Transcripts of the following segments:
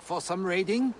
for some raiding?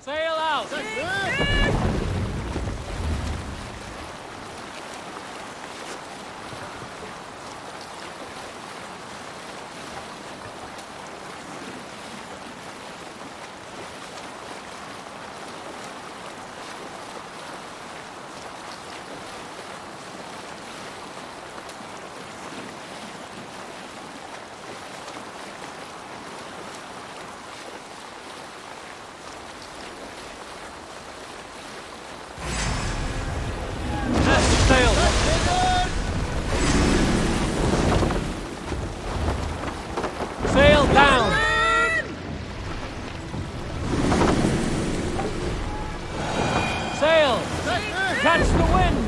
Sail out! Sail! Sail down! Sail! Catch the wind!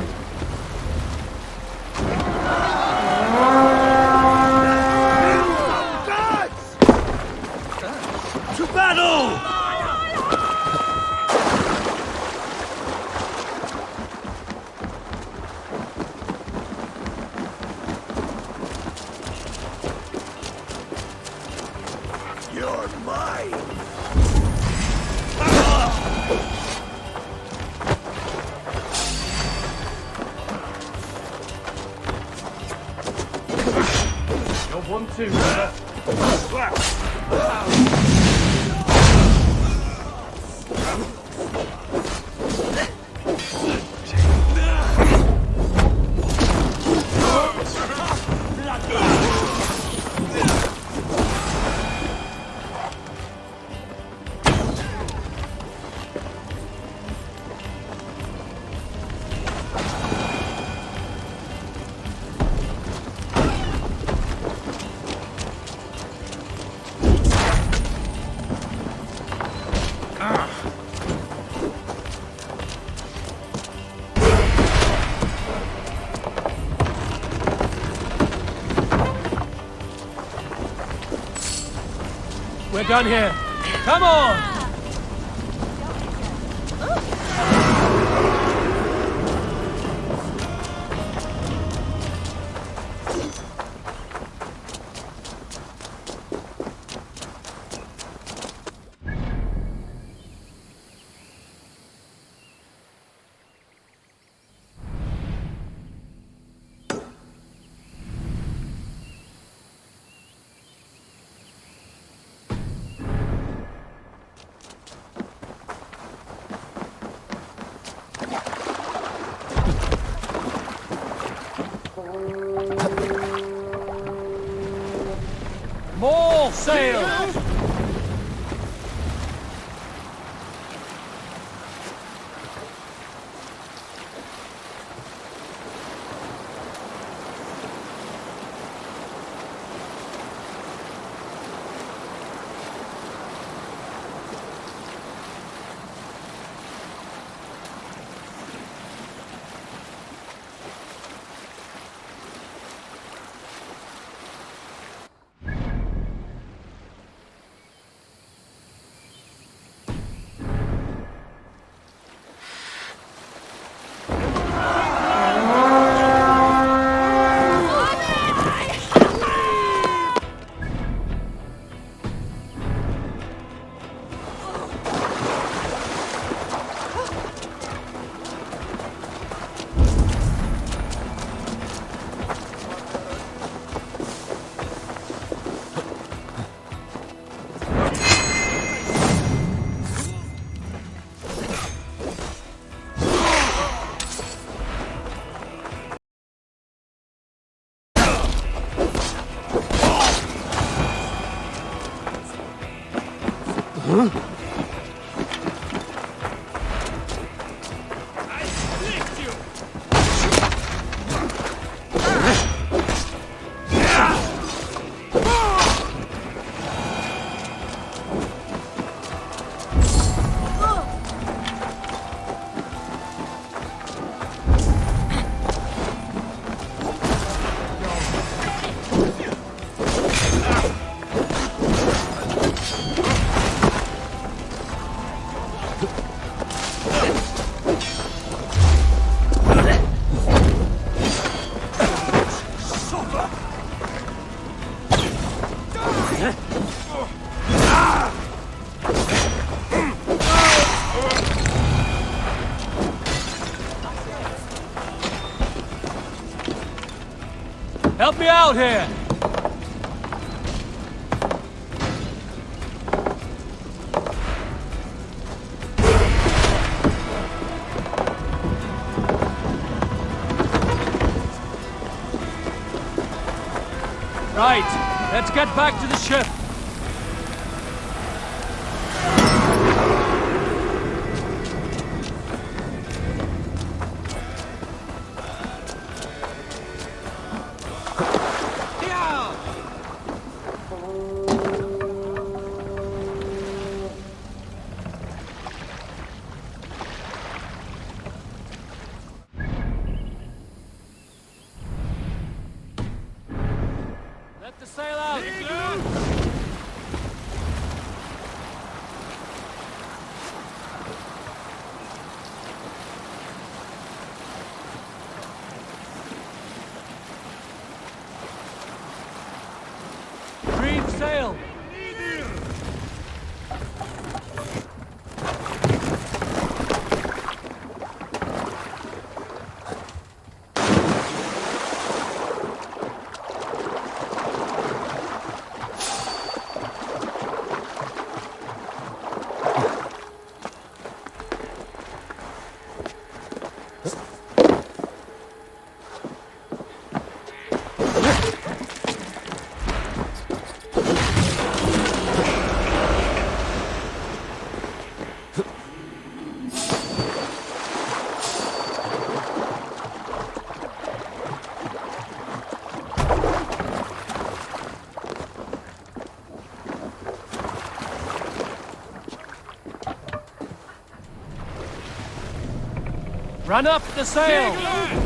To battle! You're mine! You're 1-2, brother. We're done here. Come on! sail! Help me out here! Right, let's get back to the ship. Let the sail out! Green sail! Run up the sail!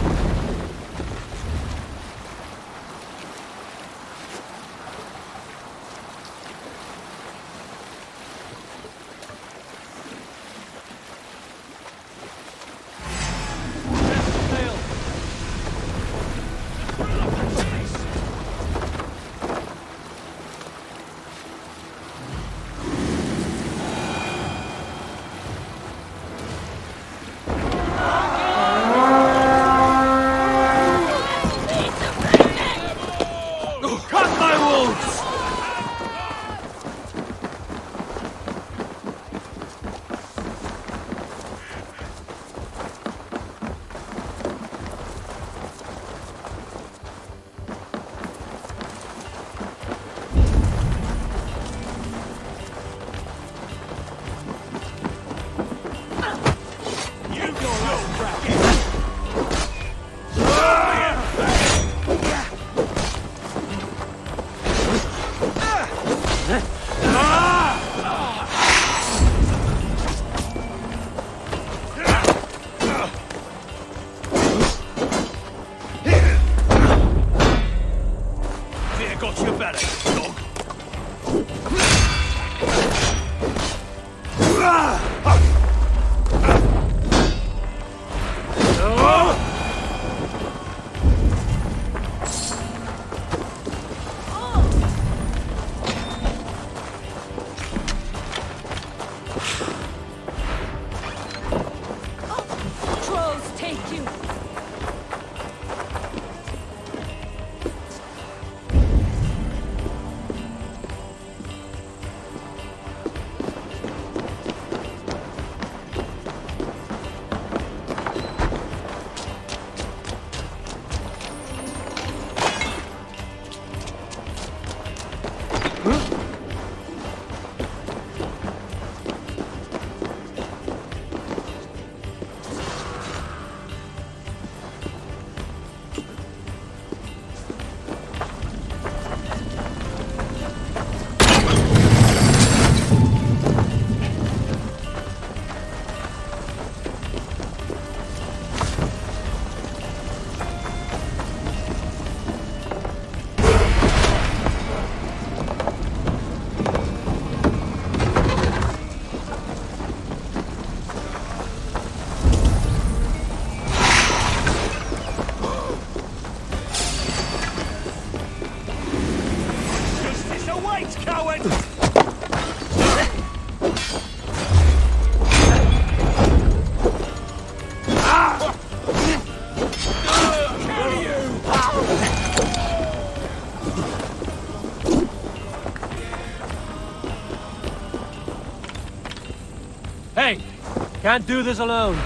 Can't do this alone.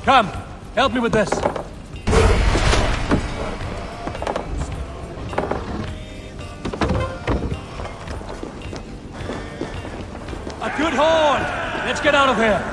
Come, help me with this. A good horn! Let's get out of here.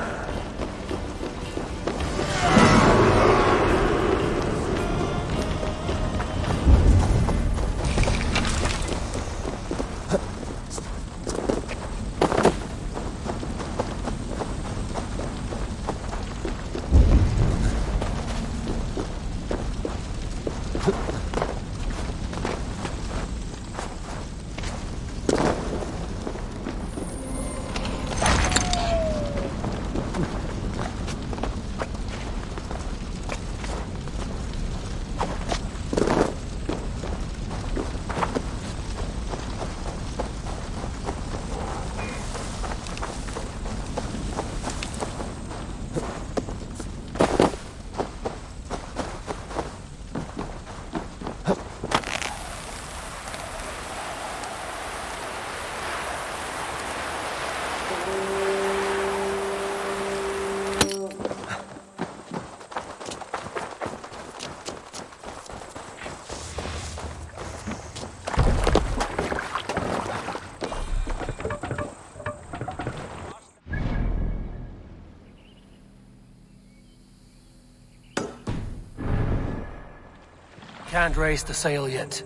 Can't raise the sail yet.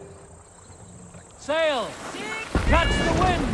Sail! Catch the wind!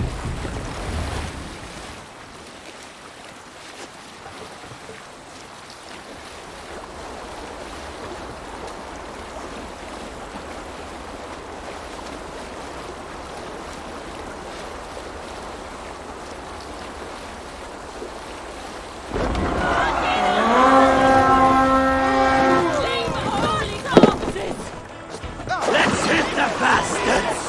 Let's hit the bastards!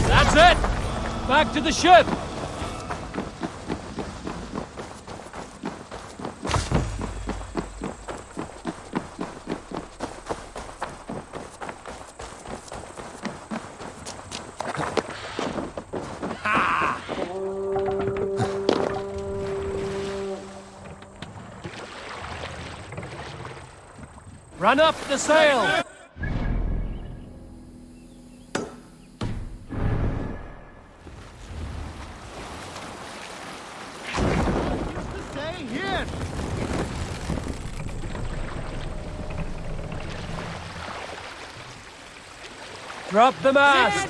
That's it! Back to the ship! Run up the sail! Stay here! Drop the mast!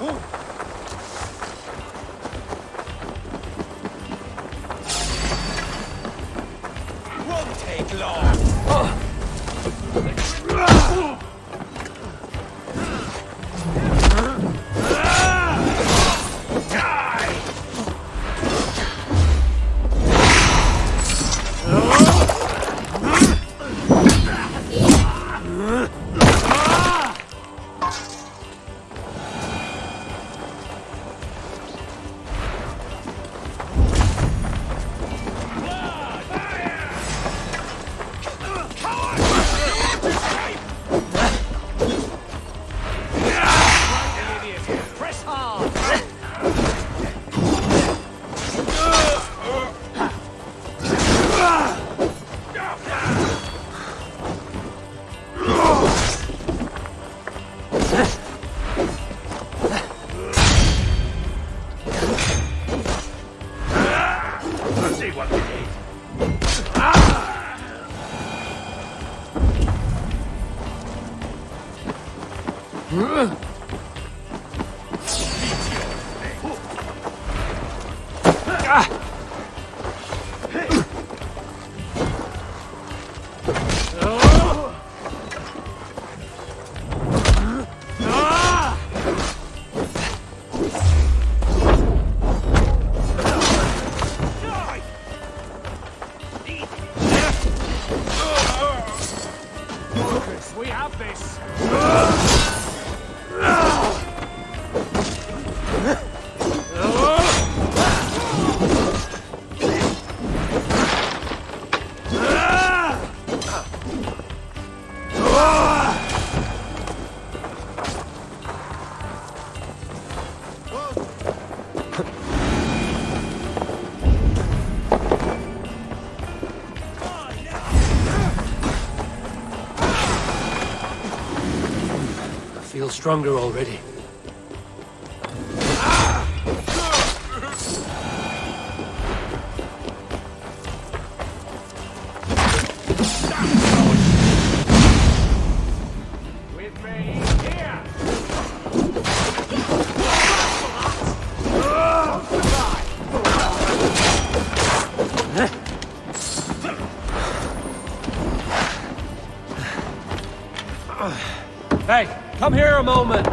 Won't take long. We have this. I feel stronger already. With me here. Hey, come here a moment.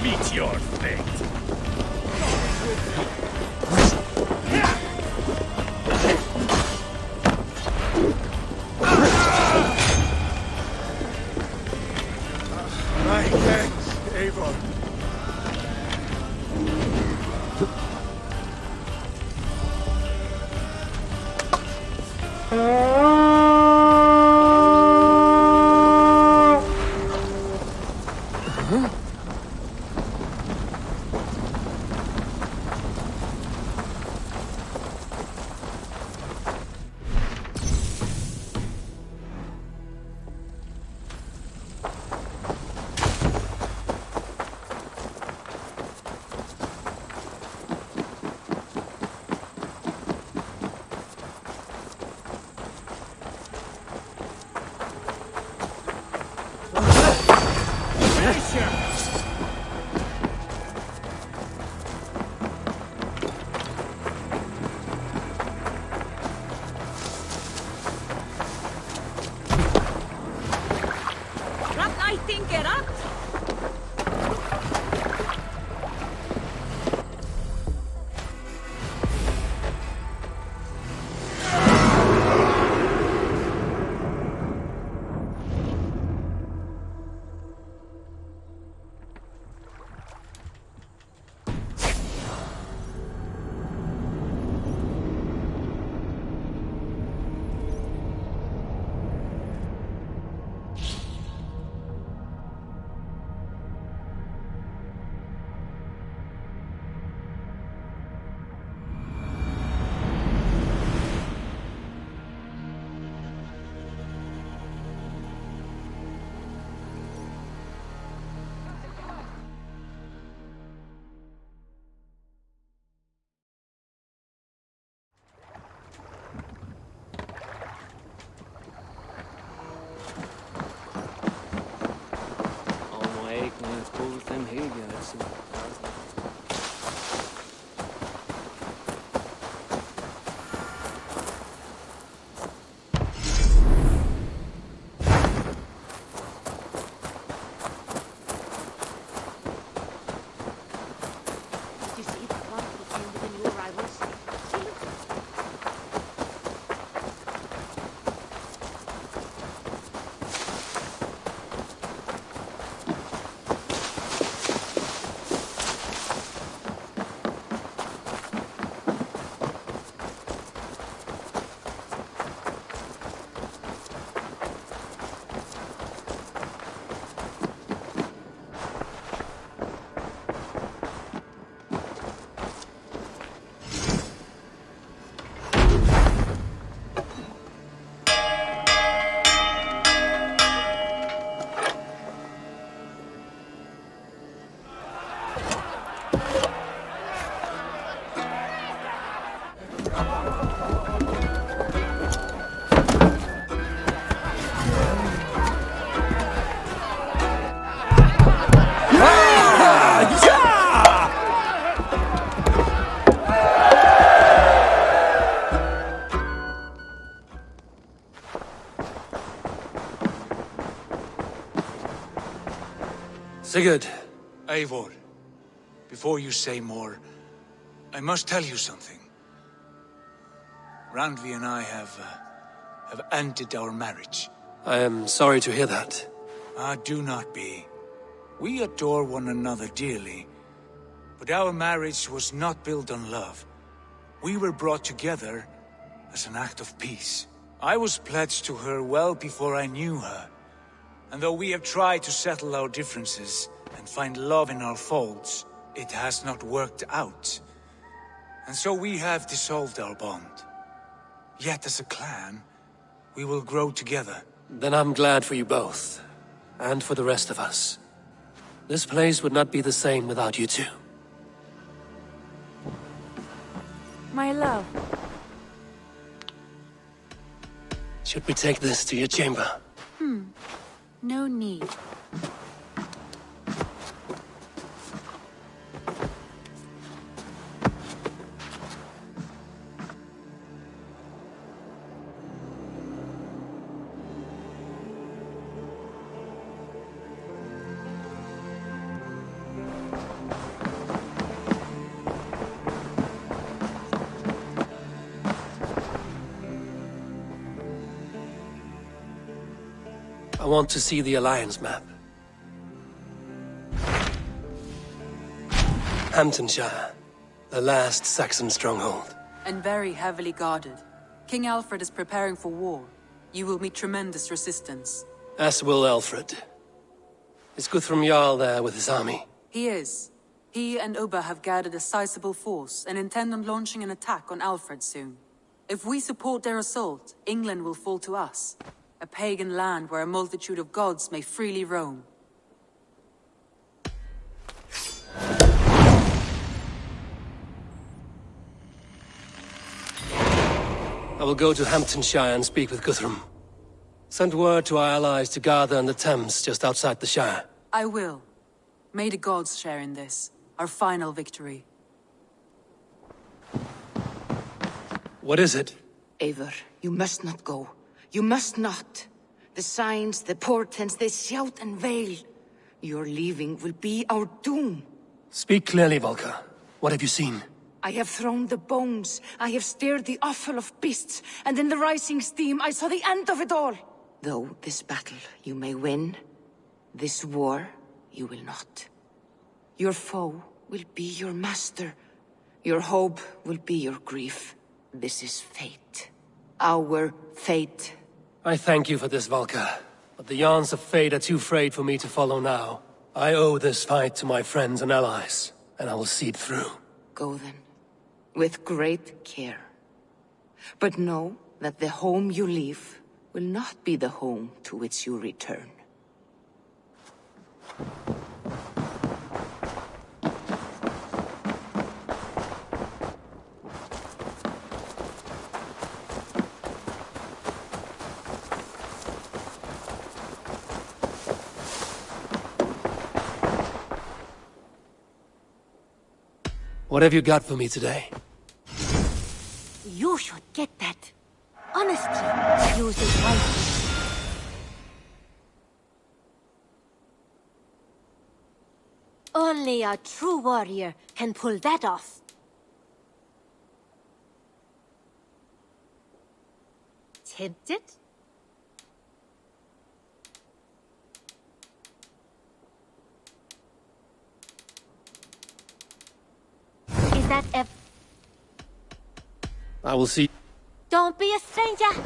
Meet your fate. I can't, Eivor. Wat I think it up? Sigurd. Eivor, before you say more, I must tell you something. Randvi and I have ended our marriage. I am sorry to hear that. Ah, do not be. We adore one another dearly, but our marriage was not built on love. We were brought together as an act of peace. I was pledged to her well before I knew her. And though we have tried to settle our differences and find love in our faults, it has not worked out. And so we have dissolved our bond. Yet as a clan, we will grow together. Then I'm glad for you both. And for the rest of us. This place would not be the same without you two. My love. Should we take this to your chamber? No need. I want to see the Alliance map. Hamptonshire, the last Saxon stronghold. And very heavily guarded. King Alfred is preparing for war. You will meet tremendous resistance. As will Alfred. Is Guthrum Jarl there with his army? He is. He and Ubba have gathered a sizable force and intend on launching an attack on Alfred soon. If we support their assault, England will fall to us. A pagan land where a multitude of gods may freely roam. I will go to Hamptonshire and speak with Guthrum. Send word to our allies to gather in the Thames just outside the Shire. I will. May the gods share in this, our final victory. What is it? Eivor, you must not go. You must not. The signs, the portents, they shout and wail. Your leaving will be our doom. Speak clearly, Volker. What have you seen? I have thrown the bones. I have stirred the offal of beasts. And in the rising steam, I saw the end of it all. Though this battle you may win, this war you will not. Your foe will be your master. Your hope will be your grief. This is fate. Our fate. I thank you for this, Volker. But the yarns of fate are too frayed for me to follow now. I owe this fight to my friends and allies, and I will see it through. Go then, with great care. But know that the home you leave will not be the home to which you return. What have you got for me today? You should get that. Honestly, use it wisely. Only a true warrior can pull that off. Tempted? Is that I will see. Don't be a stranger!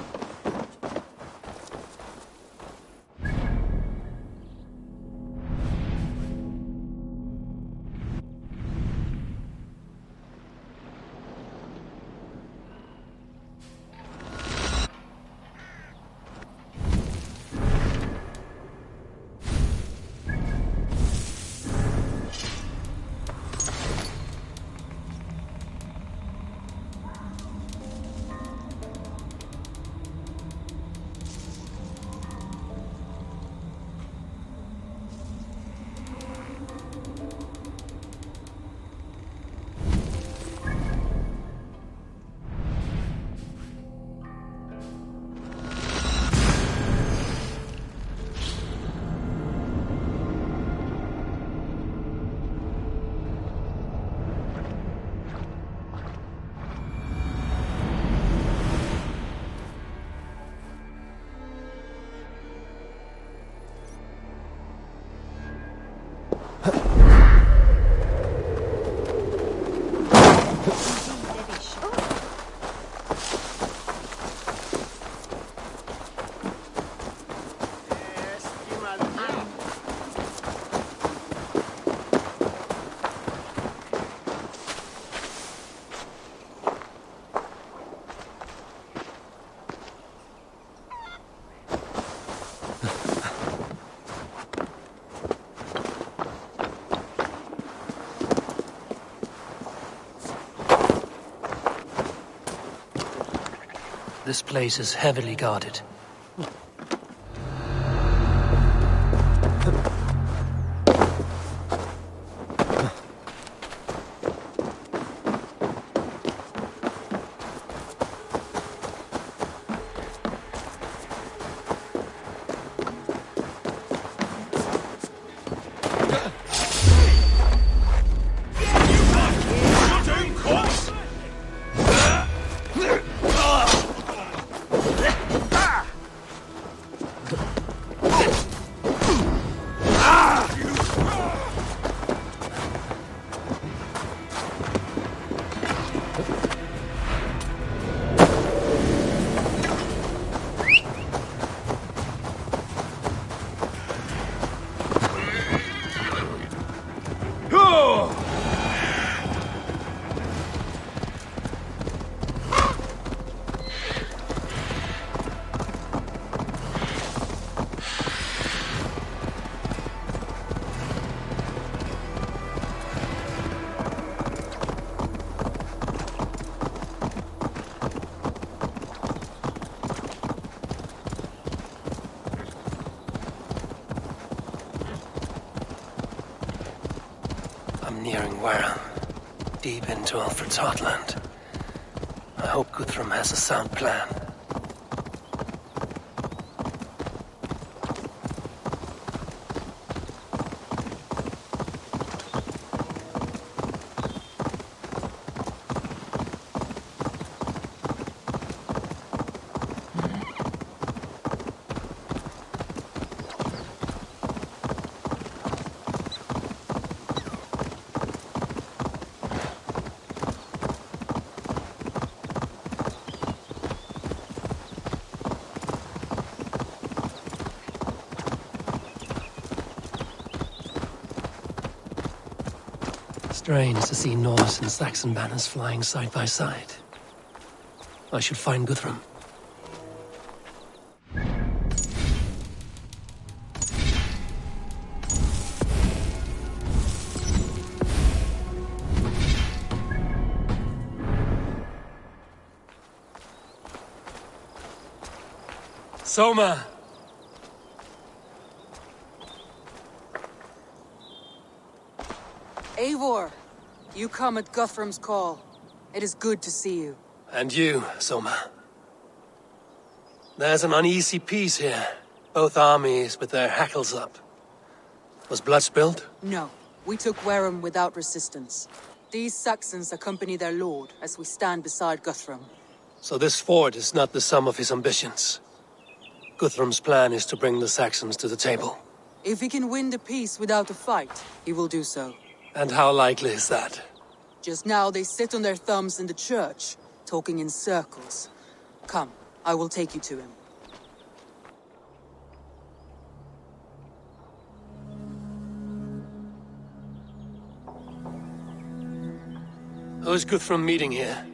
This place is heavily guarded. I'm nearing Wareham, deep into Alfred's heartland. I hope Guthrum has a sound plan. Strange to see Norse and Saxon banners flying side by side. I should find Guthrum. Soma! Eivor, you come at Guthrum's call. It is good to see you. And you, Soma. There's an uneasy peace here. Both armies with their hackles up. Was blood spilled? No, we took Wareham without resistance. These Saxons accompany their lord as we stand beside Guthrum. So this fort is not the sum of his ambitions. Guthrum's plan is to bring the Saxons to the table. If he can win the peace without a fight, he will do so. And how likely is that? Just now they sit on their thumbs in the church, talking in circles. Come, I will take you to him. Who's Guthrum meeting here?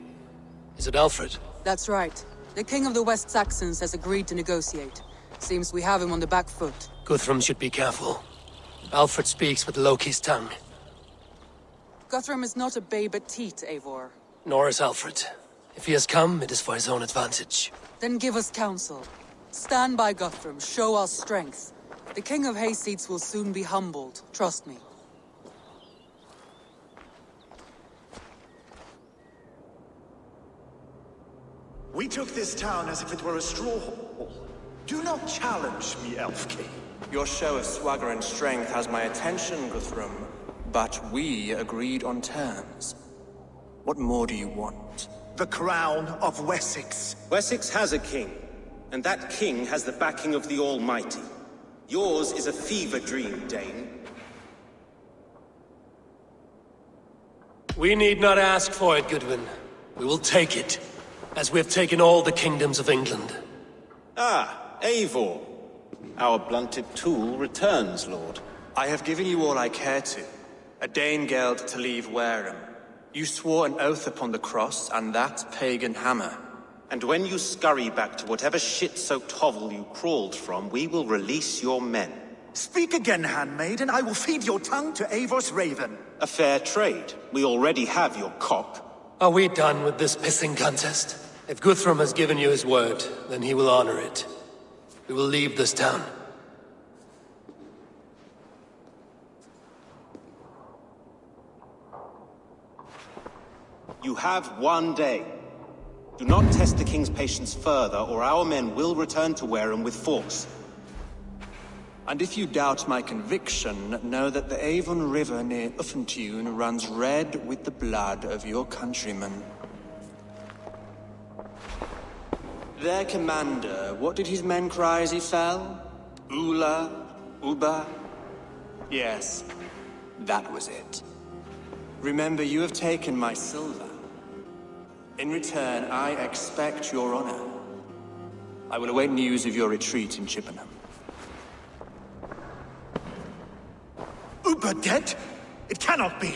Is it Alfred? That's right. The king of the West Saxons has agreed to negotiate. Seems we have him on the back foot. Guthrum should be careful. Alfred speaks with Loki's tongue. Guthrum is not a babe at teat, Eivor. Nor is Alfred. If he has come, it is for his own advantage. Then give us counsel. Stand by Guthrum, show our strength. The king of Hayseeds will soon be humbled, trust me. We took this town as if it were a straw hall. Do not challenge me, Elf King. Your show of swagger and strength has my attention, Guthrum. But we agreed on terms. What more do you want? The crown of Wessex. Wessex has a king, and that king has the backing of the Almighty. Yours is a fever dream, Dane. We need not ask for it, Goodwin. We will take it, as we have taken all the kingdoms of England. Ah, Eivor. Our blunted tool returns, Lord. I have given you all I care to. A Danegeld to leave Wareham. You swore an oath upon the cross, and that pagan hammer. And when you scurry back to whatever shit-soaked hovel you crawled from, we will release your men. Speak again, handmaid, and I will feed your tongue to Eivor's raven. A fair trade. We already have your cock. Are we done with this pissing contest? If Guthrum has given you his word, then he will honor it. We will leave this town. You have 1 day. Do not test the king's patience further, or our men will return to Wareham with force. And if you doubt my conviction, know that the Avon River near Uffentune runs red with the blood of your countrymen. Their commander, what did his men cry as he fell? Ula? Uba? Yes, that was it. Remember, you have taken my silver. In return, I expect your honor. I will await news of your retreat in Chippenham. Uber dead? It cannot be.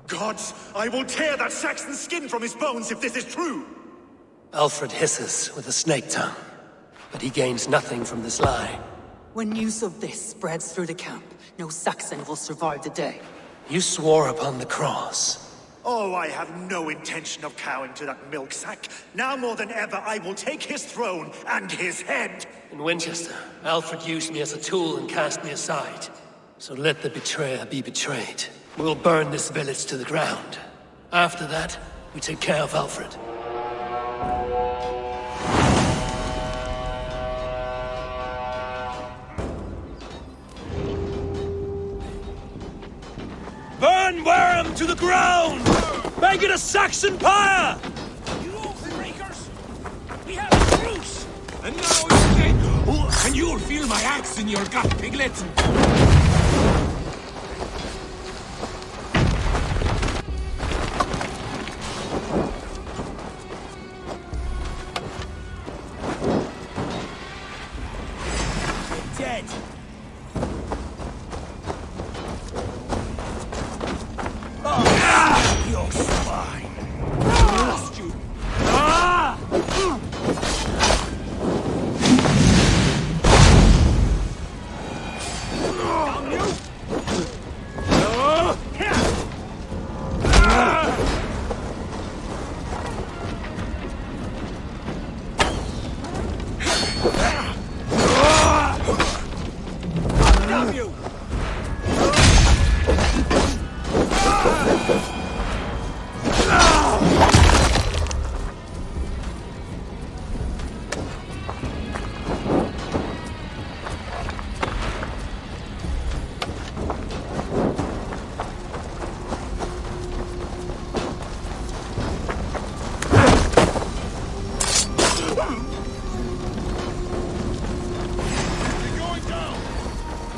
Gods, I will tear that Saxon's skin from his bones if this is true. Alfred hisses with a snake tongue, but he gains nothing from this lie. When news of this spreads through the camp, no Saxon will survive the day. You swore upon the cross. Oh, I have no intention of cowing to that milk sack. Now more than ever, I will take his throne and his head. In Winchester, Alfred used me as a tool and cast me aside. So let the betrayer be betrayed. We'll burn this village to the ground. After that, we take care of Alfred. Burn Wareham to the ground! Make it a Saxon pyre! You oath-breakers! We have a truce! And now it's dead! Oh, and you'll feel my axe in your gut, piglets! Dead! You're swine! Lost you! Down you! Down you!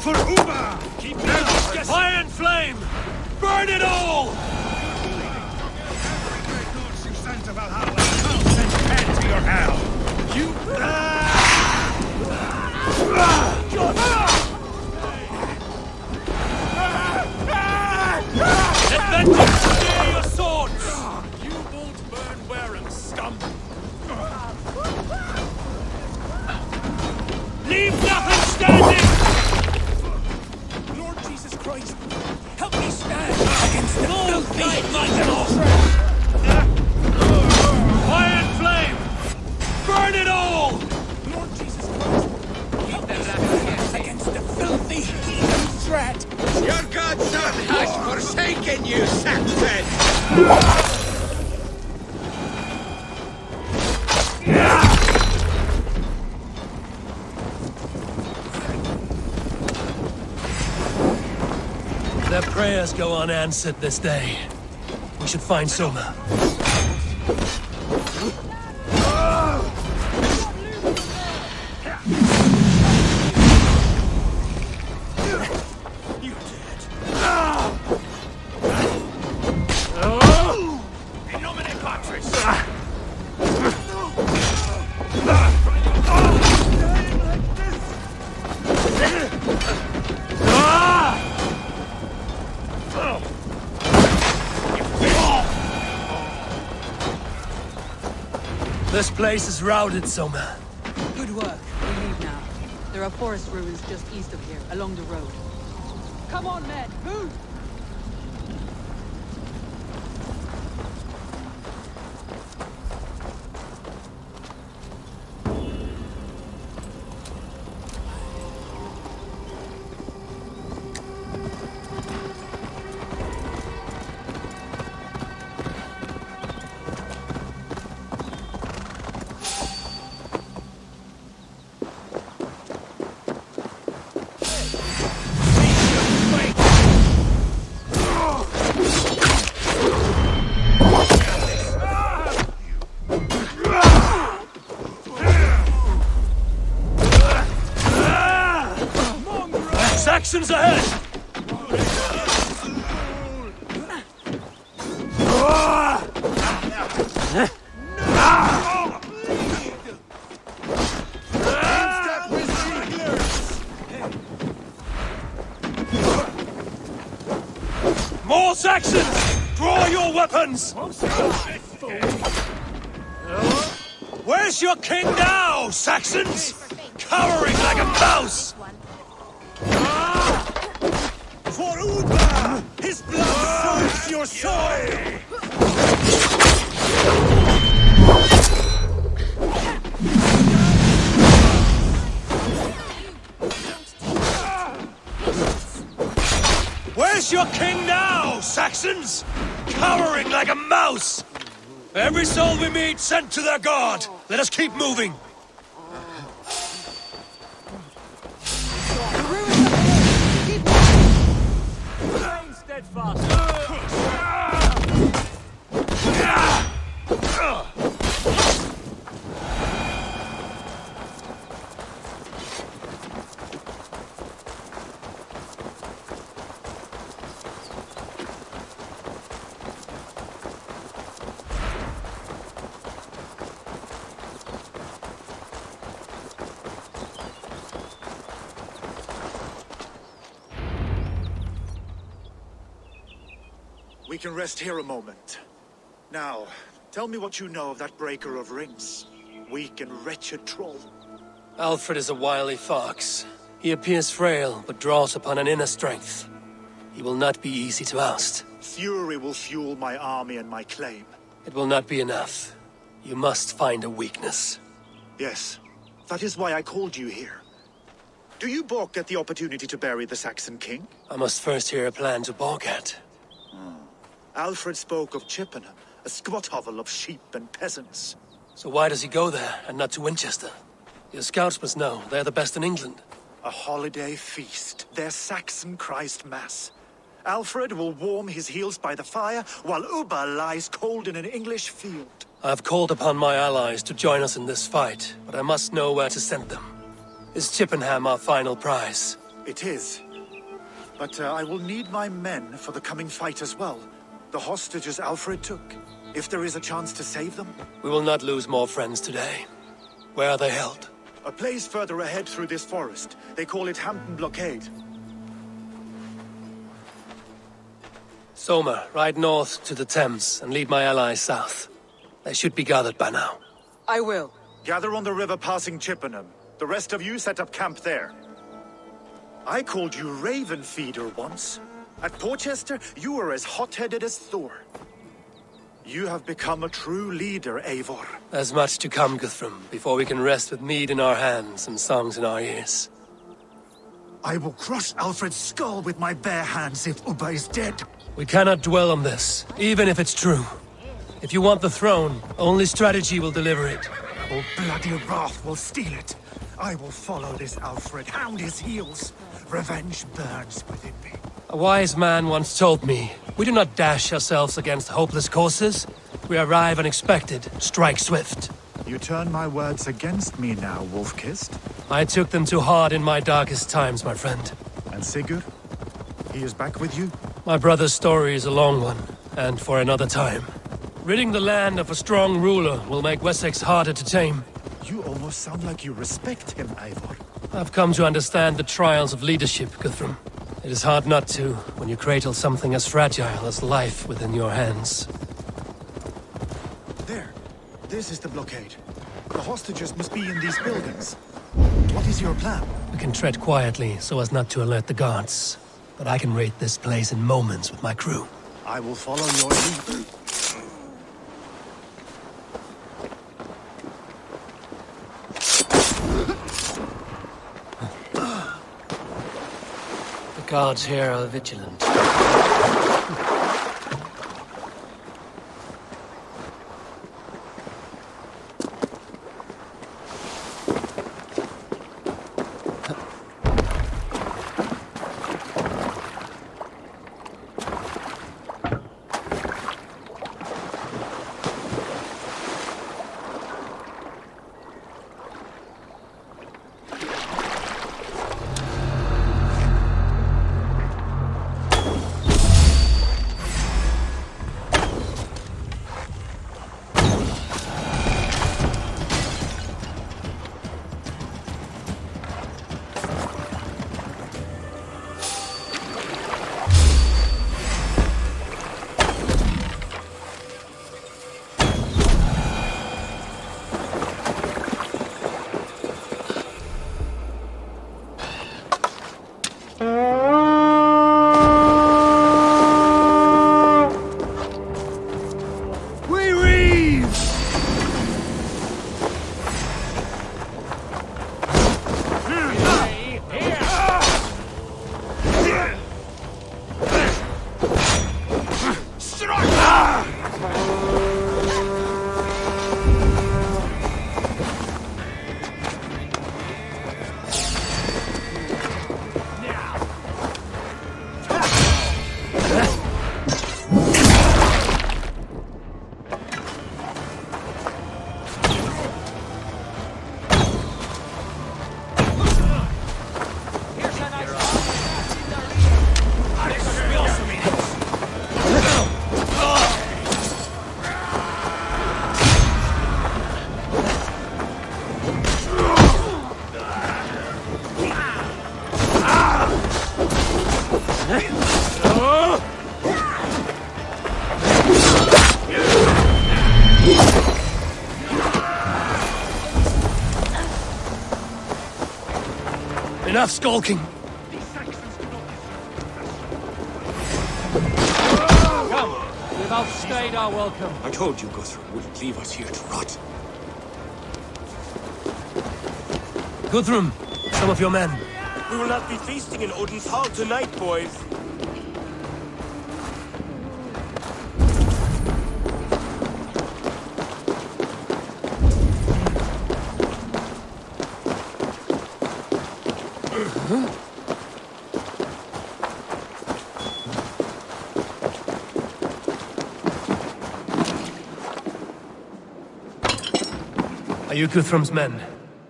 For Uber! Keep them! Fire and flame! Burn it all! You sent to Valhalla! I'll send 10 to your hell! You... Let vengeance steer your swords! You won't burn Wareham, scum! Leave nothing standing! Lord Jesus Christ! Help me stand against the filthy Fire and flame! Burn it all! Lord Jesus Christ! Keep them against the filthy heathen threat! Your godson has forsaken you, Saxon! Their prayers go unanswered this day. We should find Soma. In nomine Patris! This place is routed, Soma. Good work. We leave now. There are forest ruins just east of here, along the road. Come on, men! Move! Saxons ahead! More Saxons! Draw your weapons! Where's your king now, Saxons? Cowering like a mouse! For Uber! His blood soaks your soil! Where's your king now? Saxons! Cowering like a mouse! Every soul we meet sent to their god! Let us keep moving! Remain steadfast! We can rest here a moment. Now, tell me what you know of that breaker of rings. Weak and wretched troll. Alfred is a wily fox. He appears frail, but draws upon an inner strength. He will not be easy to oust. Fury will fuel my army and my claim. It will not be enough. You must find a weakness. Yes, that is why I called you here. Do you balk at the opportunity to bury the Saxon king? I must first hear a plan to balk at. Alfred spoke of Chippenham, a squat hovel of sheep and peasants. So why does he go there, and not to Winchester? Your scouts must know. They're the best in England. A holiday feast, their Saxon Christ Mass. Alfred will warm his heels by the fire, while Ubba lies cold in an English field. I've called upon my allies to join us in this fight, but I must know where to send them. Is Chippenham our final prize? It is. But I will need my men for the coming fight as well. The hostages Alfred took. If there is a chance to save them. We will not lose more friends today. Where are they held? A place further ahead through this forest. They call it Hampton Blockade. Soma, ride north to the Thames and lead my allies south. They should be gathered by now. I will. Gather on the river passing Chippenham. The rest of you set up camp there. I called you Raven Feeder once. At Porchester, you were as hot-headed as Thor. You have become a true leader, Eivor. There's much to come, Guthrum, before we can rest with mead in our hands and songs in our ears. I will crush Alfred's skull with my bare hands if Ubba is dead. We cannot dwell on this, even if it's true. If you want the throne, only strategy will deliver it. Or bloody wrath will steal it. I will follow this Alfred, hound his heels. Revenge burns within me. A wise man once told me, we do not dash ourselves against hopeless courses. We arrive unexpected, strike swift. You turn my words against me now, Wolf-Kissed. I took them too hard in my darkest times, my friend. And Sigurd? He is back with you? My brother's story is a long one, and for another time. Ridding the land of a strong ruler will make Wessex harder to tame. You almost sound like you respect him, Eivor. I've come to understand the trials of leadership, Guthrum. It is hard not to, when you cradle something as fragile as life within your hands. There. This is the blockade. The hostages must be in these buildings. What is your plan? We can tread quietly so as not to alert the guards. But I can raid this place in moments with my crew. I will follow your lead. The guards here are vigilant. Enough skulking! Come! We've outstayed our welcome. I told you Guthrum wouldn't leave us here to rot. Guthrum, some of your men. We will not be feasting in Odin's hall tonight, boys. Are you Guthrum's men?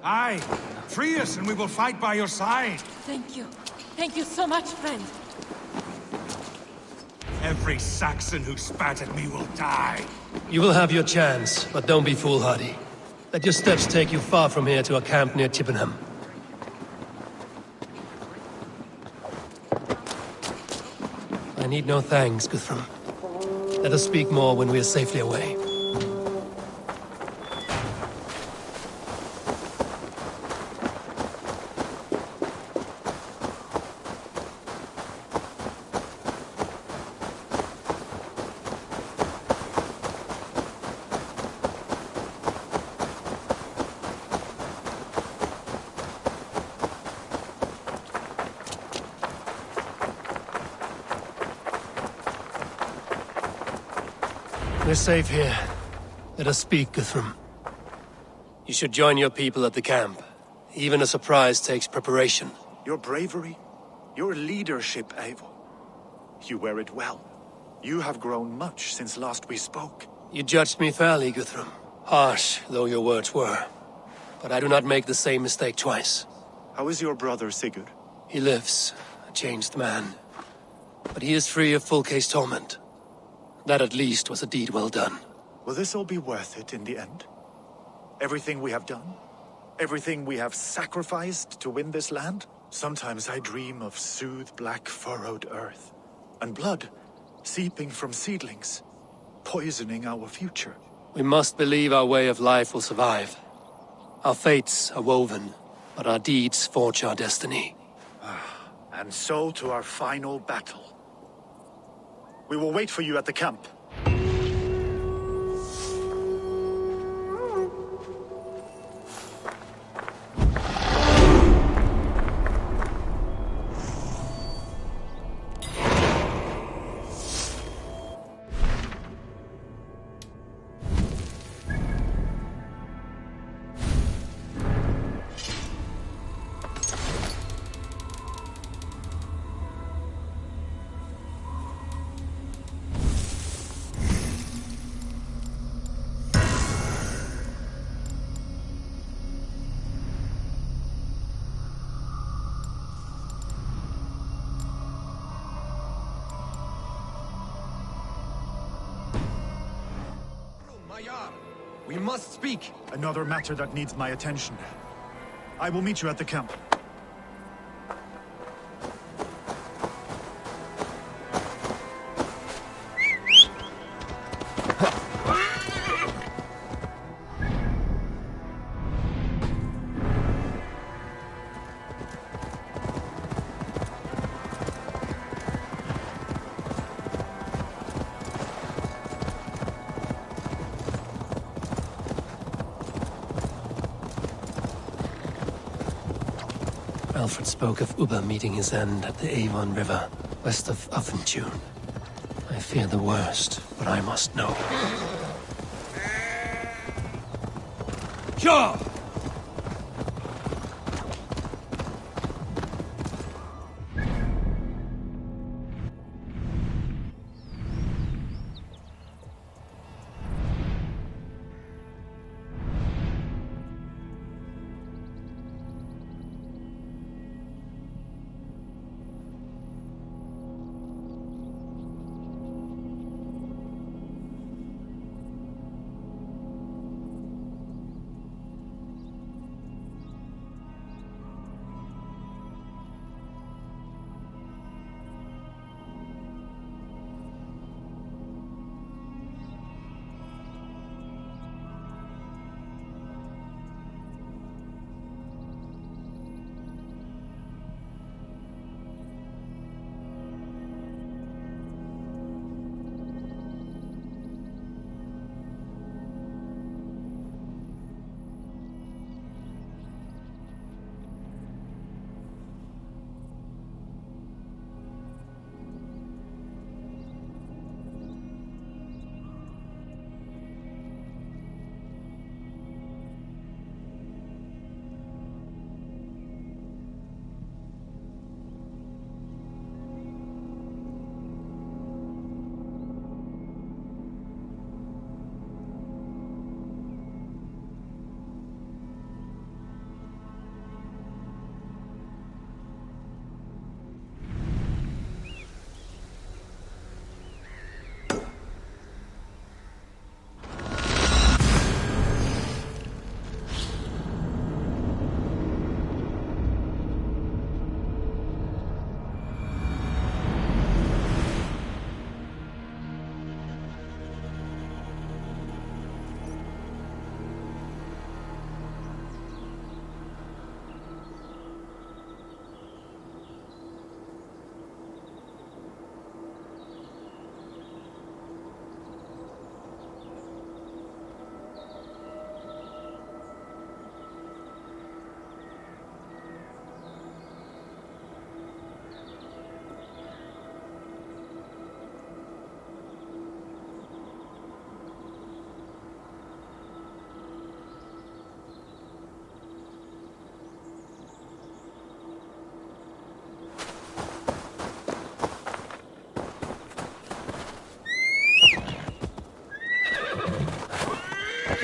Aye. Free us and we will fight by your side. Thank you. Thank you so much, friend. Every Saxon who spat at me will die. You will have your chance, but don't be foolhardy. Let your steps take you far from here to a camp near Chippenham. I need no thanks, Guthrum. Let us speak more when we are safely away. We're safe here. Let us speak, Guthrum. You should join your people at the camp. Even a surprise takes preparation. Your bravery, your leadership, Eivor. You wear it well. You have grown much since last we spoke. You judged me fairly, Guthrum. Harsh though your words were. But I do not make the same mistake twice. How is your brother, Sigurd? He lives, a changed man. But he is free of full case torment. That at least was a deed well done. Will this all be worth it in the end? Everything we have done? Everything we have sacrificed to win this land? Sometimes I dream of soothed black furrowed earth, and blood seeping from seedlings, poisoning our future. We must believe our way of life will survive. Our fates are woven, but our deeds forge our destiny. And so to our final battle. We will wait for you at the camp. We must speak. Another matter that needs my attention. I will meet you at the camp. Alfred spoke of Ubba meeting his end at the Avon River, west of Uffentune. I fear the worst, but I must know. Sure!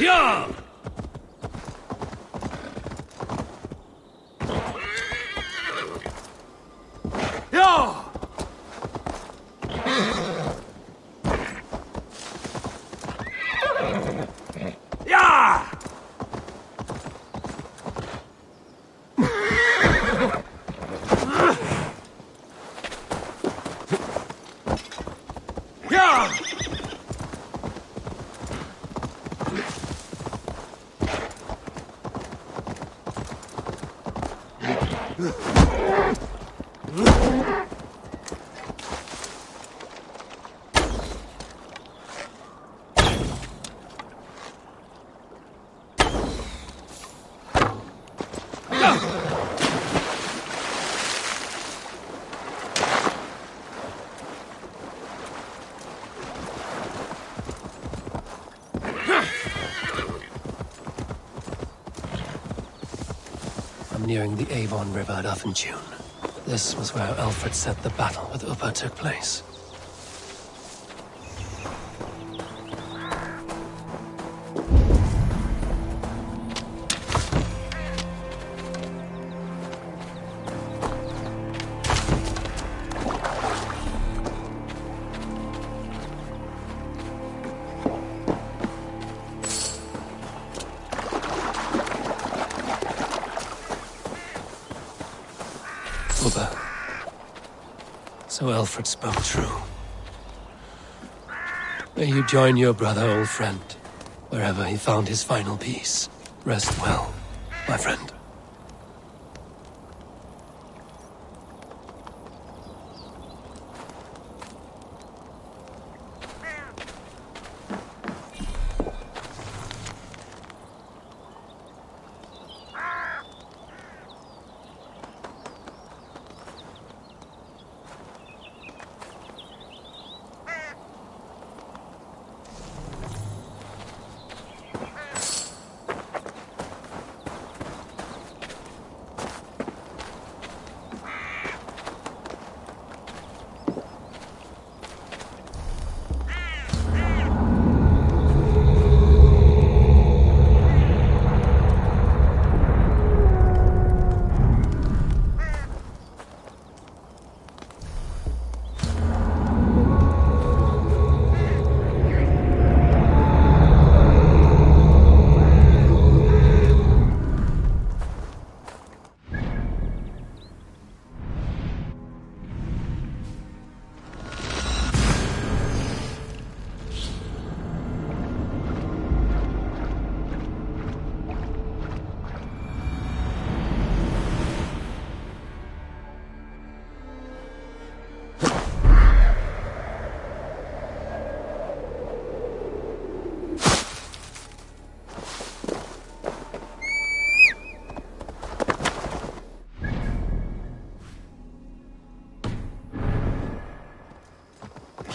Yeah! Yeah! Yeah! Yeah! I'm nearing the Avon River at Uffentune. This was where Alfred said the battle with Uppa took place. Uppa. So Alfred spoke true. May you join your brother, old friend, wherever he found his final peace. Rest well, my friend.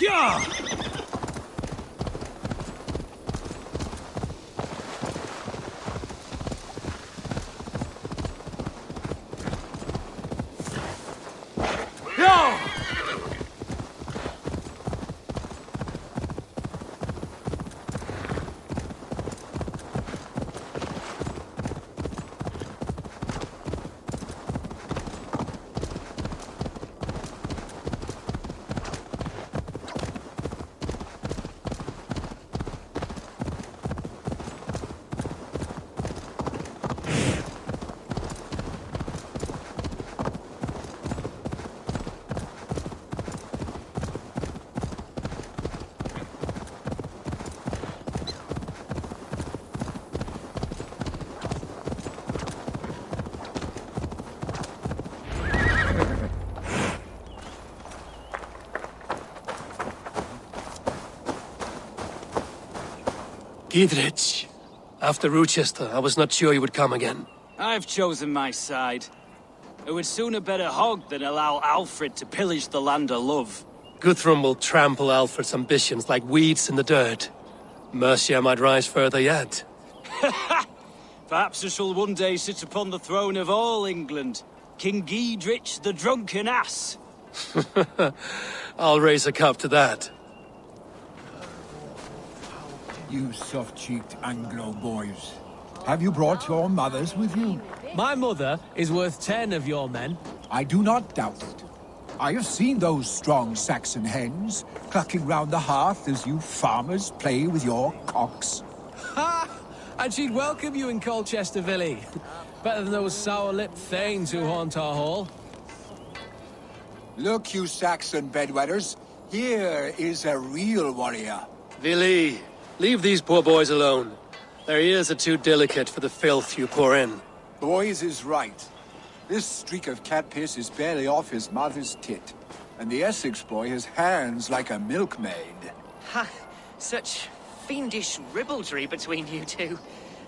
Yeah! Yeah! Gidrich. After Rochester, I was not sure you would come again. I've chosen my side. I would sooner bet a hog than allow Alfred to pillage the land of love. Guthrum will trample Alfred's ambitions like weeds in the dirt. Mercia might rise further yet. Perhaps I shall one day sit upon the throne of all England. King Giedrich the drunken ass. I'll raise a cup to that. You soft-cheeked Anglo boys. Have you brought your mothers with you? My mother is worth 10 of your men. I do not doubt it. I have seen those strong Saxon hens clucking round the hearth as you farmers play with your cocks. Ha! And she'd welcome you in Colchester Valley. Better than those sour-lipped thanes who haunt our hall. Look, you Saxon bedwetters. Here is a real warrior. Vili, leave these poor boys alone. Their ears are too delicate for the filth you pour in. Boys is right. This streak of cat piss is barely off his mother's tit. And the Essex boy has hands like a milkmaid. Ha! Such fiendish ribaldry between you two.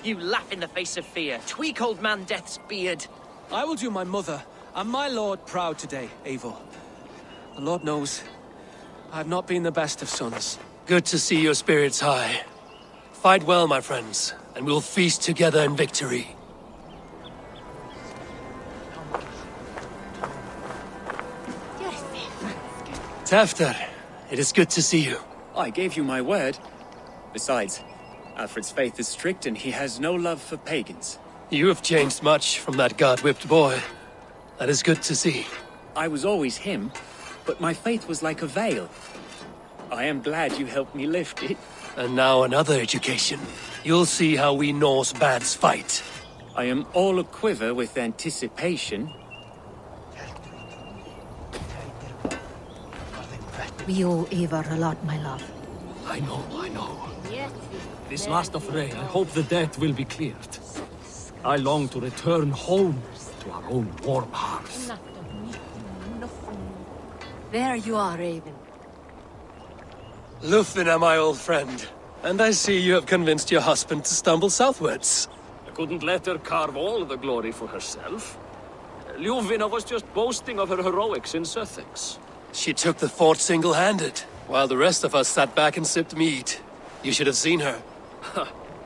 You laugh in the face of fear. Tweak old man Death's beard. I will do my mother and my lord proud today, Eivor. The Lord knows, I have not been the best of sons. Good to see your spirits high. Fight well, my friends, and we'll feast together in victory. Tafter, it is good to see you. I gave you my word. Besides, Alfred's faith is strict and he has no love for pagans. You have changed much from that God-whipped boy. That is good to see. I was always him, but my faith was like a veil. I am glad you helped me lift it. And now another education. You'll see how we Norse bads fight. I am all aquiver with anticipation. We owe Eivor a lot, my love. I know. This last affray, I hope the debt will be cleared. I long to return home to our own warm hearth. There you are, Raven. Lufina, my old friend. And I see you have convinced your husband to stumble southwards. I couldn't let her carve all the glory for herself. Ljuvina was just boasting of her heroics in Sussex. She took the fort single-handed, while the rest of us sat back and sipped mead. You should have seen her.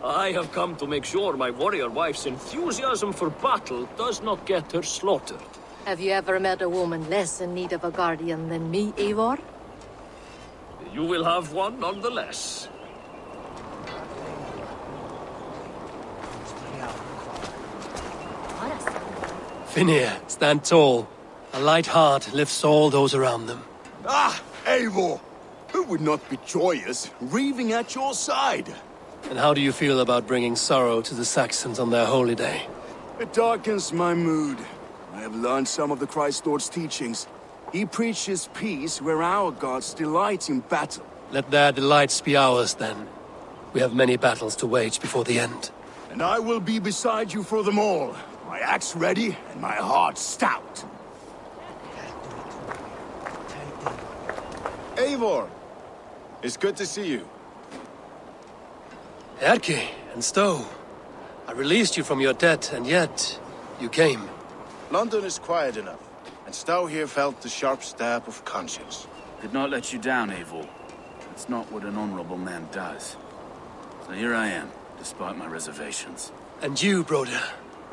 I have come to make sure my warrior wife's enthusiasm for battle does not get her slaughtered. Have you ever met a woman less in need of a guardian than me, Eivor? You will have one nonetheless. Finir, stand tall. A light heart lifts all those around them. Ah, Eivor! Who would not be joyous, raving at your side? And how do you feel about bringing sorrow to the Saxons on their holy day? It darkens my mood. I have learned some of the Christ Lord's teachings. He preaches peace where our gods delight in battle. Let their delights be ours, then. We have many battles to wage before the end. And I will be beside you for them all. My axe ready and my heart stout. Eivor! It's good to see you. Erke and Stowe. I released you from your debt, and yet you came. London is quiet enough, and Stowe here felt the sharp stab of conscience. Did not let you down, Eivor. It's not what an honorable man does. So here I am, despite my reservations. And you, Broder.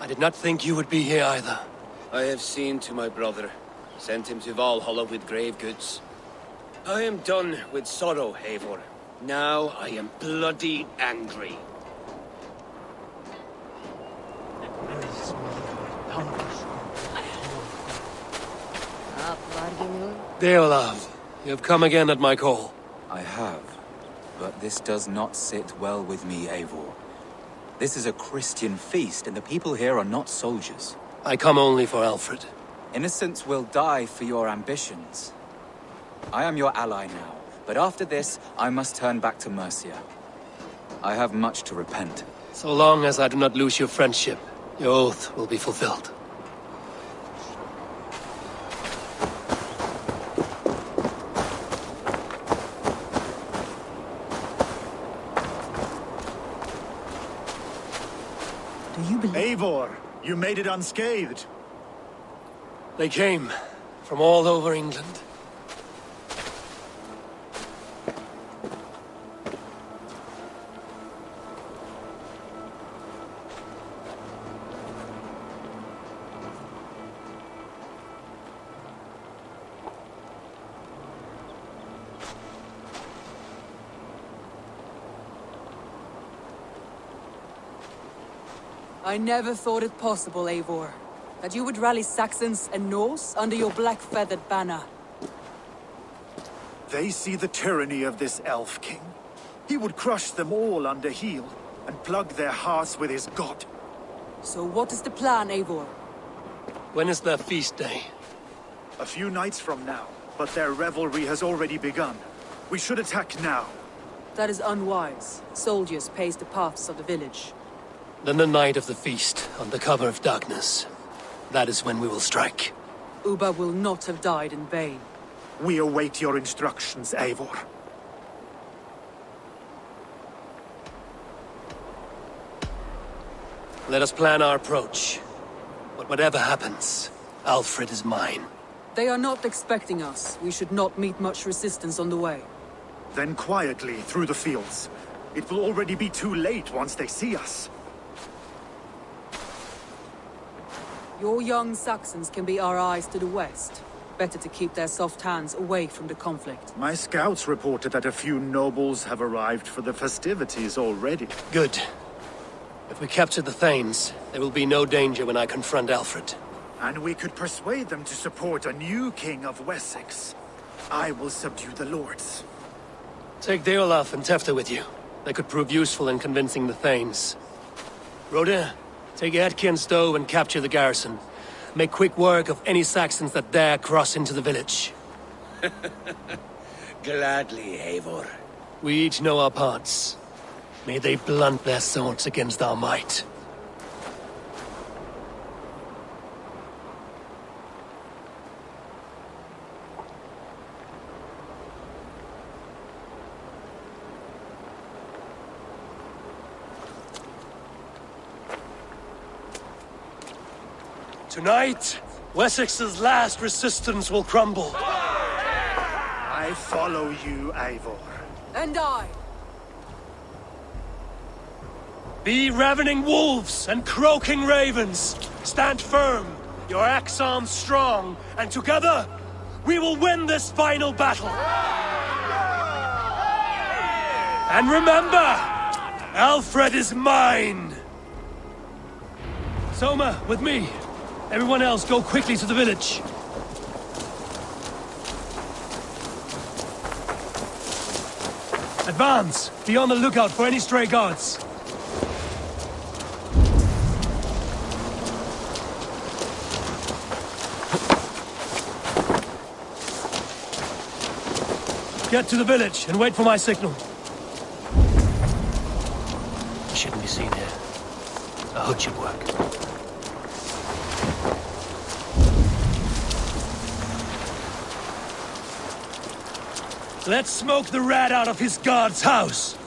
I did not think you would be here either. I have seen to my brother. Sent him to Valhalla with grave goods. I am done with sorrow, Eivor. Now I am bloody angry. Deolav, you have come again at my call. I have, but this does not sit well with me, Eivor. This is a Christian feast, and the people here are not soldiers. I come only for Alfred. Innocents will die for your ambitions. I am your ally now, but after this, I must turn back to Mercia. I have much to repent. So long as I do not lose your friendship, your oath will be fulfilled. Eivor, you made it unscathed. They came from all over England. I never thought it possible, Eivor, that you would rally Saxons and Norse under your black-feathered banner. They see the tyranny of this elf king. He would crush them all under heel and plug their hearts with his god. So what is the plan, Eivor? When is their feast day? A few nights from now, but their revelry has already begun. We should attack now. That is unwise. Soldiers pace the paths of the village. Then the night of the feast, under cover of darkness. That is when we will strike. Ubba will not have died in vain. We await your instructions, Eivor. Let us plan our approach. But whatever happens, Alfred is mine. They are not expecting us. We should not meet much resistance on the way. Then quietly through the fields. It will already be too late once they see us. Your young Saxons can be our eyes to the west. Better to keep their soft hands away from the conflict. My scouts reported that a few nobles have arrived for the festivities already. Good. If we capture the Thanes, there will be no danger when I confront Alfred. And we could persuade them to support a new king of Wessex. I will subdue the lords. Take Deolaf and Tefta with you. They could prove useful in convincing the Thanes. Rodin, take Etki and Stowe and capture the garrison. Make quick work of any Saxons that dare cross into the village. Gladly, Eivor. We each know our parts. May they blunt their swords against our might. Tonight, Wessex's last resistance will crumble. I follow you, Eivor. And I. Be ravening wolves and croaking ravens. Stand firm, your axe arms strong, and together, we will win this final battle. And remember, Alfred is mine. Soma, with me. Everyone else, go quickly to the village. Advance! Be on the lookout for any stray guards. Get to the village and wait for my signal. I shouldn't be seen here. A hood should work. Let's smoke the rat out of his guard's house!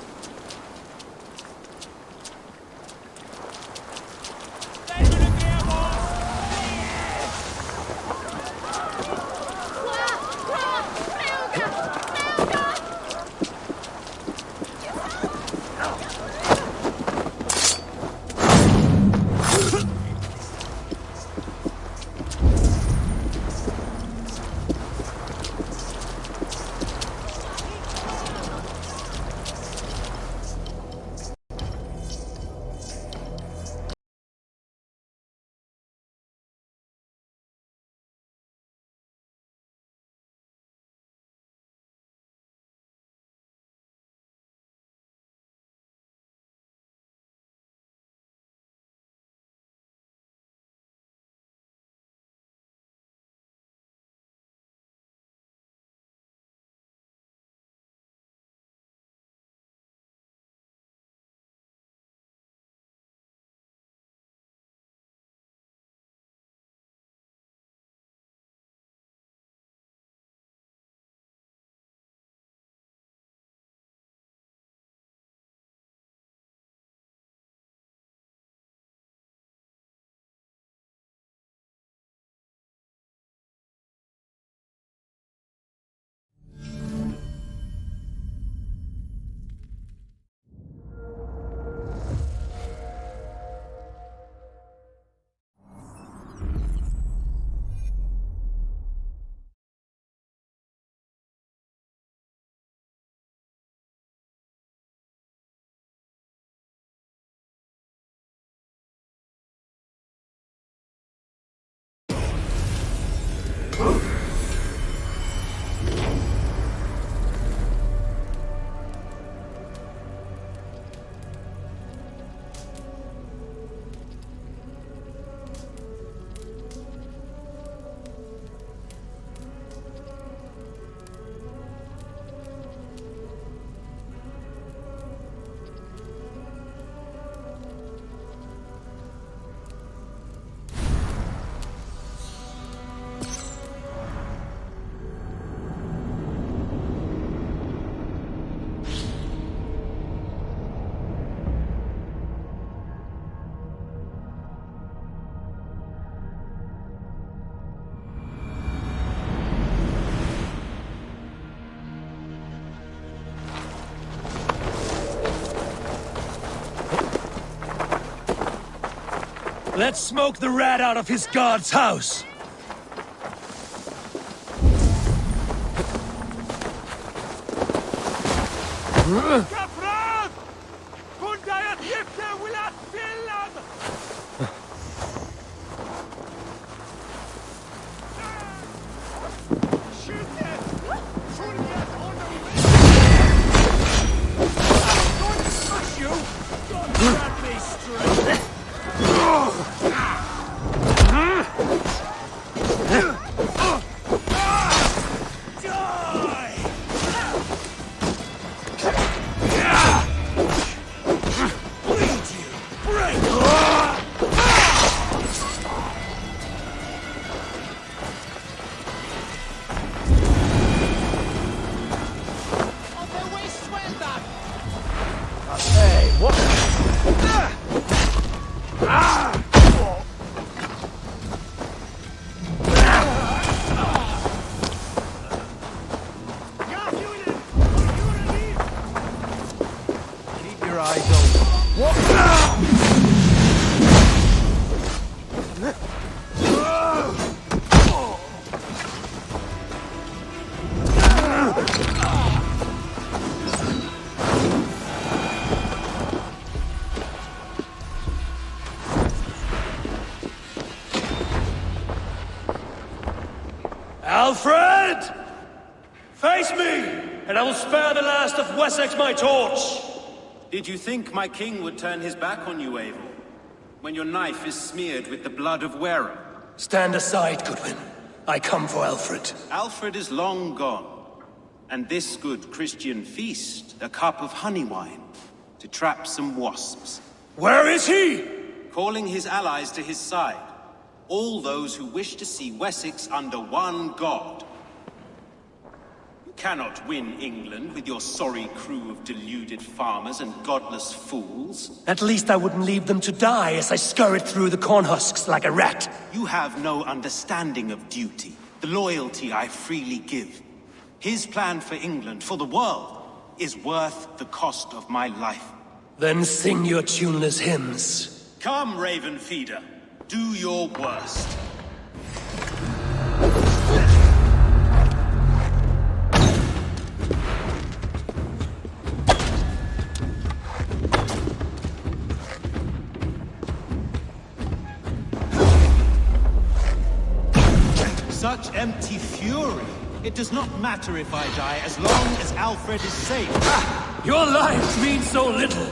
Let's smoke the rat out of his god's house! Alfred! Face me, and I will spare the last of Wessex my torch! Did you think my king would turn his back on you, Eivor? When your knife is smeared with the blood of Wareham? Stand aside, Goodwin. I come for Alfred. Alfred is long gone. And this good Christian feast, a cup of honey wine, to trap some wasps. Where is he? Calling his allies to his side. All those who wish to see Wessex under one god. You cannot win England with your sorry crew of deluded farmers and godless fools. At least I wouldn't leave them to die as I scurried through the corn husks like a rat. You have no understanding of duty, the loyalty I freely give. His plan for England, for the world, is worth the cost of my life. Then sing your tuneless hymns. Come, Raven Feeder. Do your worst. Such empty fury. It does not matter if I die, as long as Alfred is safe. Your lives mean so little.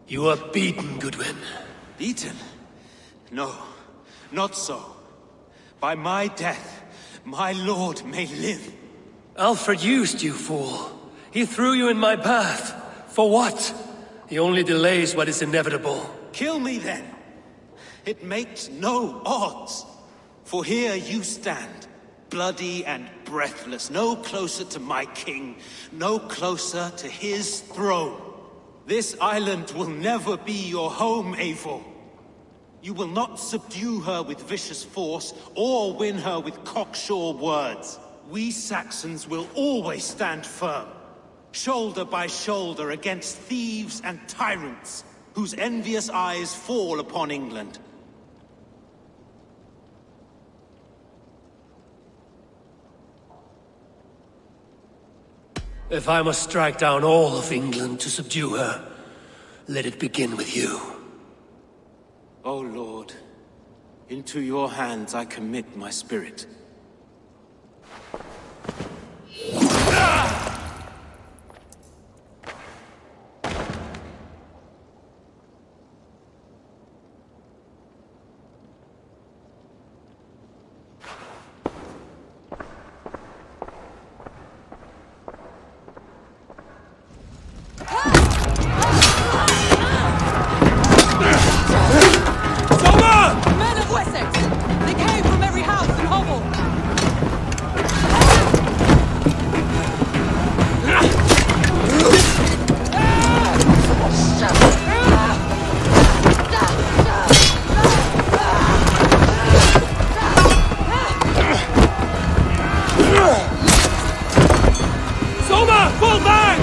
You are beaten, Goodwin. Beaten? No, not so. By my death, my lord may live. Alfred used you, fool. He threw you in my path. For what? He only delays what is inevitable. Kill me then. It makes no odds. For here you stand, bloody and breathless, no closer to my king, no closer to his throne. This island will never be your home, Eivor. You will not subdue her with vicious force, or win her with cocksure words. We Saxons will always stand firm. shoulder by shoulder against thieves and tyrants whose envious eyes fall upon England. If I must strike down all of England to subdue her, let it begin with you. O Lord, into your hands I commit my spirit. Men of Wessex! They came from every house and hovel! Soma! Fall back!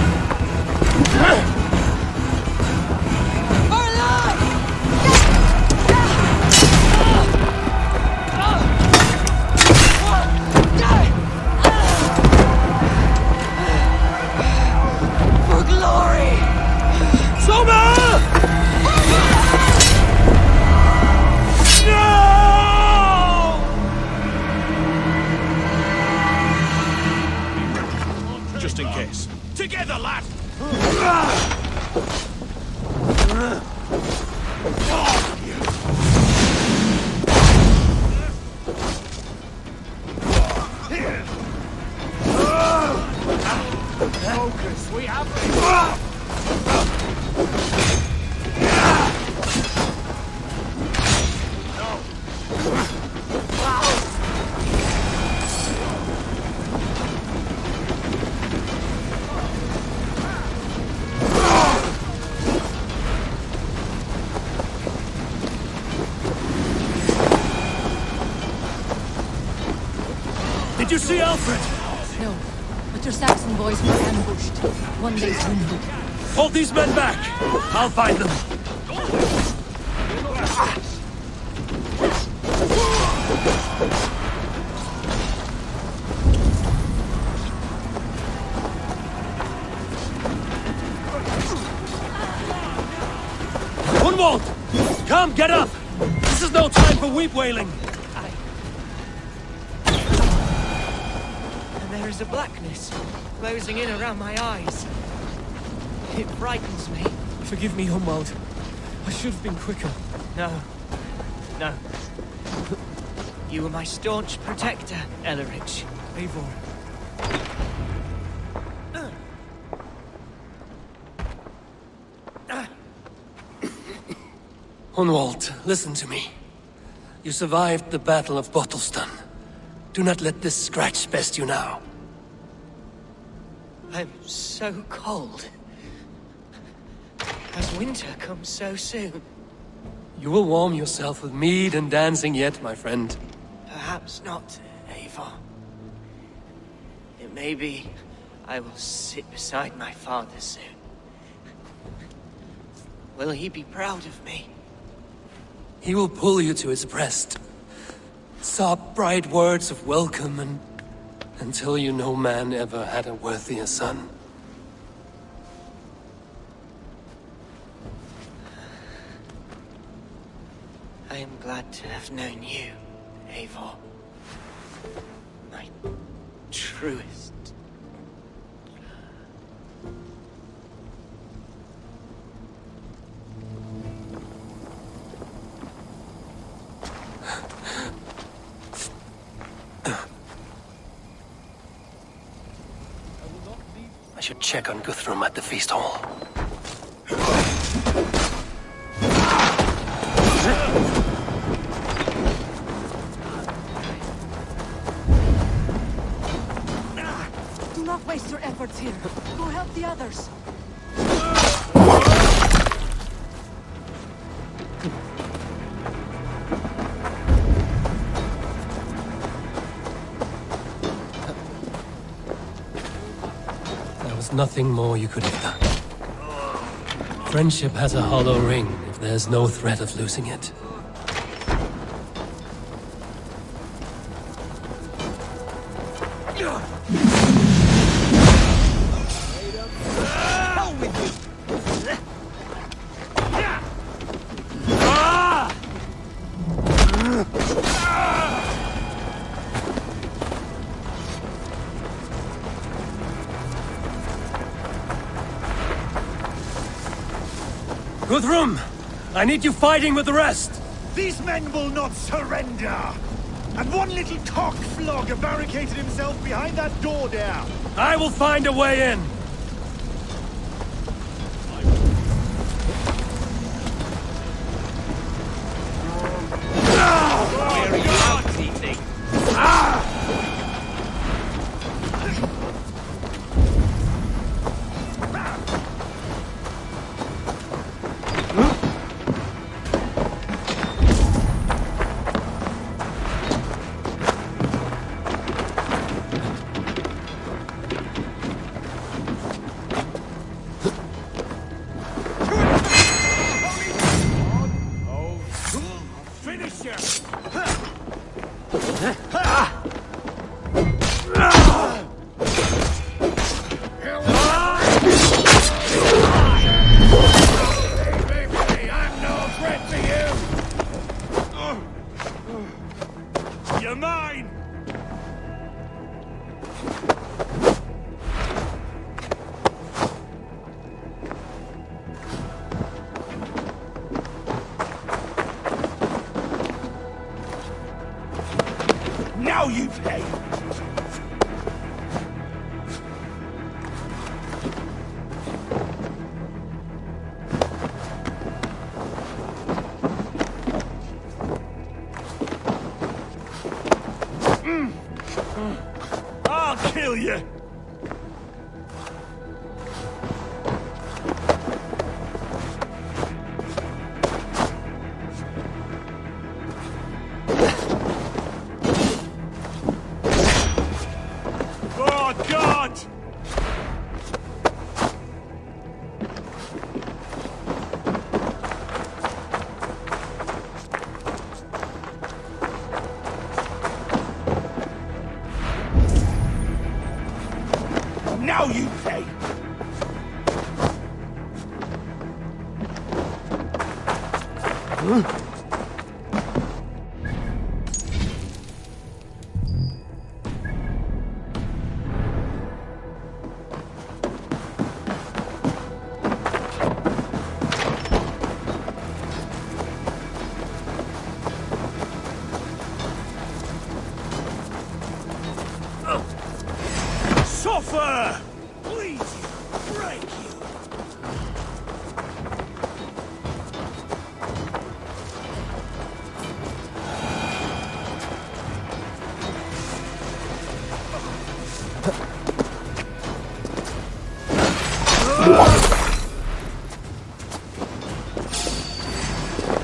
For glory! Soma! Just in case. Together, lad! Focus, we have Did you see Alfred? No, but your Saxon boys were ambushed. One day's wounded. Hold these men back! I'll find them. Gunwald! Come, get up! This is no time for weep wailing! And there is a blackness closing in around my eyes. It frightens me. Forgive me, Humwald. I should have been quicker. No. No. You were my staunch protector, Ellerich. Eivor. Hunwald, listen to me. You survived the Battle of Bottleston. Do not let this scratch best you now. I'm so cold. Has winter come so soon? You will warm yourself with mead and dancing yet, my friend. Perhaps not, Eivor. It may be I will sit beside my father soon. Will he be proud of me? He will pull you to his breast. Sob bright words of welcome and until you no man ever had a worthier son. I am glad to have known you, Eivor. My truest. I should check on Guthrum at the feast hall. Do not waste your efforts here. Go help the others. was nothing more you could have done. Friendship has a hollow ring if there's no threat of losing it. Guthrum! I need you fighting with the rest! These men will not surrender! And one little cock flogger barricaded himself behind that door there! I will find a way in! Where are you out, thieving? You're mine! Now you pay! I'll kill you! Oh, God! Now you pay! Suffer! Please, break you!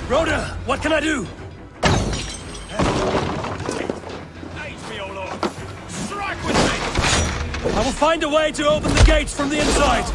Rhoda, what can I do? Aid me, O Lord! Strike with me! I will find a way to open the gates from the inside!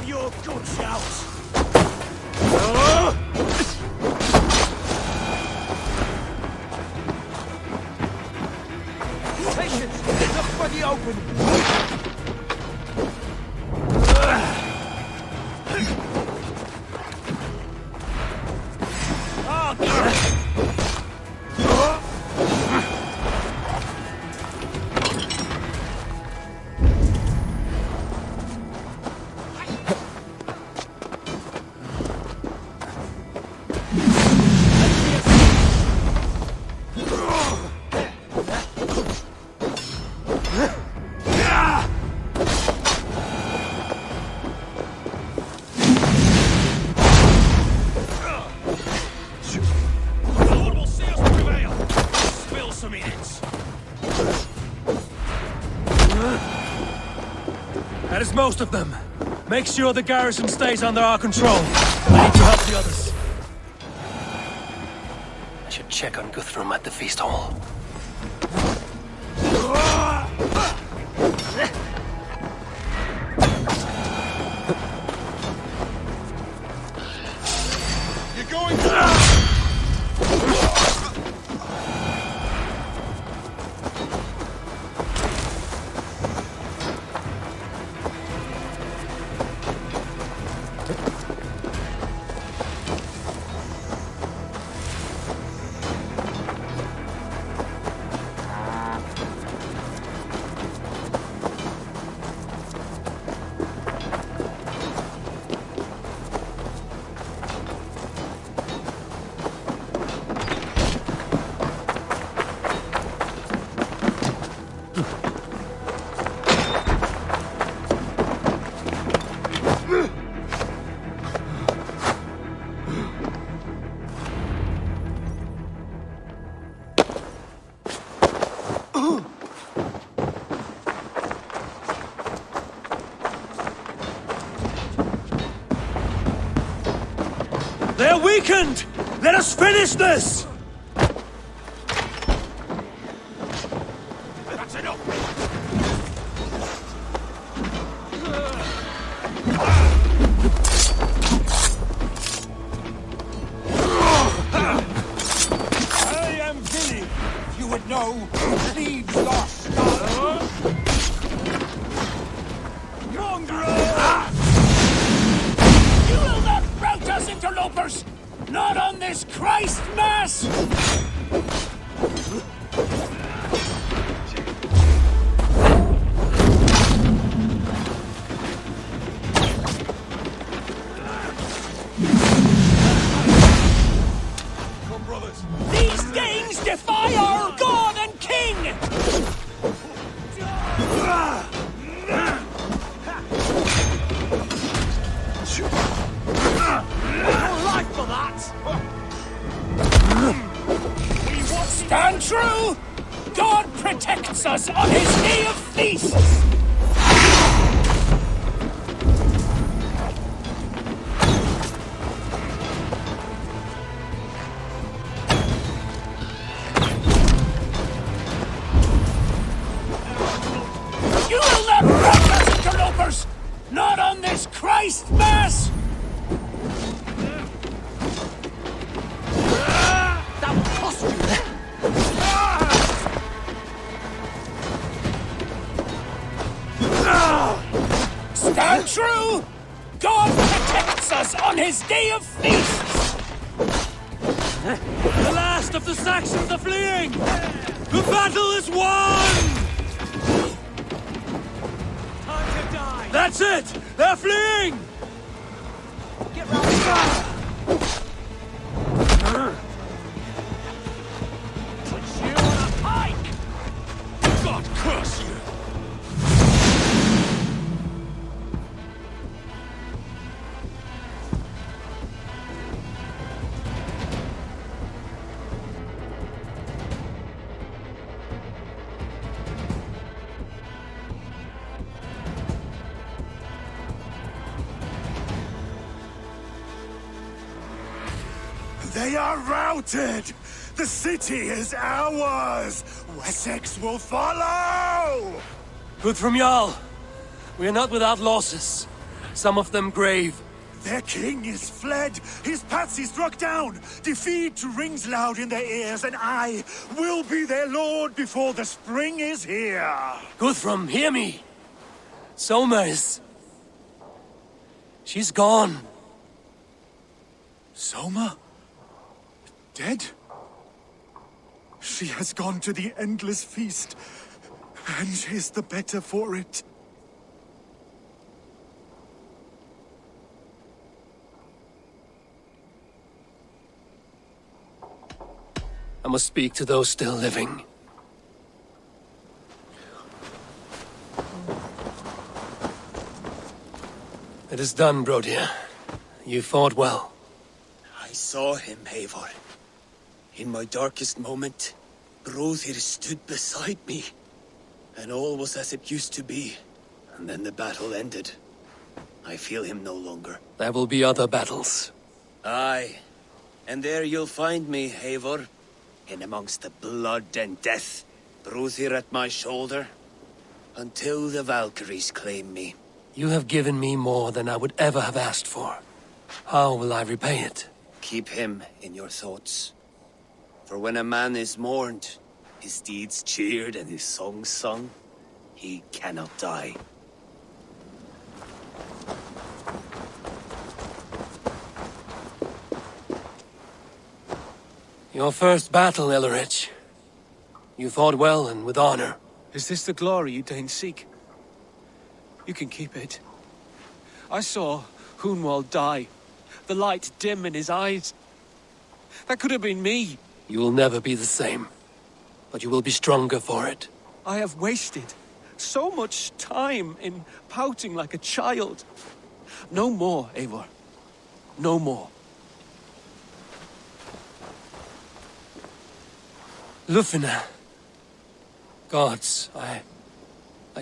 Your good shout! of them. Make sure the garrison stays under our control. I need to help the others. I should check on Guthrum at the feast hall. You're going to... They're weakened! Let us finish this! That's enough! I am Billy. You would know, leaves lost. You will not rout us, interlopers! Not on this Christ Mass! Come, brothers. These Danes defy our God and King! Your life for that! Stand true! God protects us on his day of feasts! You will not rout us, interlopers! Not on this Christ Mass! That will cost you! Stand true! God protects us on his day of feasts! The last of the Saxons are fleeing! The battle is won! Time to die! That's it! They're fleeing! Get round! Put you on a pike! God curse you! They are routed! The city is ours! Wessex will follow! Guthrum Jarl, we are not without losses. Some of them grave. Their king is fled! His patsy struck down! Defeat rings loud in their ears, and I will be their lord before the spring is here! Guthrum, hear me! Soma is... she's gone. Soma? Dead? She has gone to the endless feast, and is the better for it. I must speak to those still living. It is done, Brodir. You fought well. I saw him, Eivor. In my darkest moment, Brodir stood beside me. And all was as it used to be. And then the battle ended. I feel him no longer. There will be other battles. Aye. And there you'll find me, Eivor. In amongst the blood and death. Bruthir at my shoulder. Until the Valkyries claim me. You have given me more than I would ever have asked for. How will I repay it? Keep him in your thoughts. For when a man is mourned, his deeds cheered and his songs sung, he cannot die. Your first battle, Elrich. You fought well and with honor. Is this the glory you deign seek? You can keep it. I saw Hunwald die. The light dim in his eyes. That could have been me. You will never be the same. But you will be stronger for it. I have wasted so much time in pouting like a child. No more, Eivor. No more. Lufina. Gods, I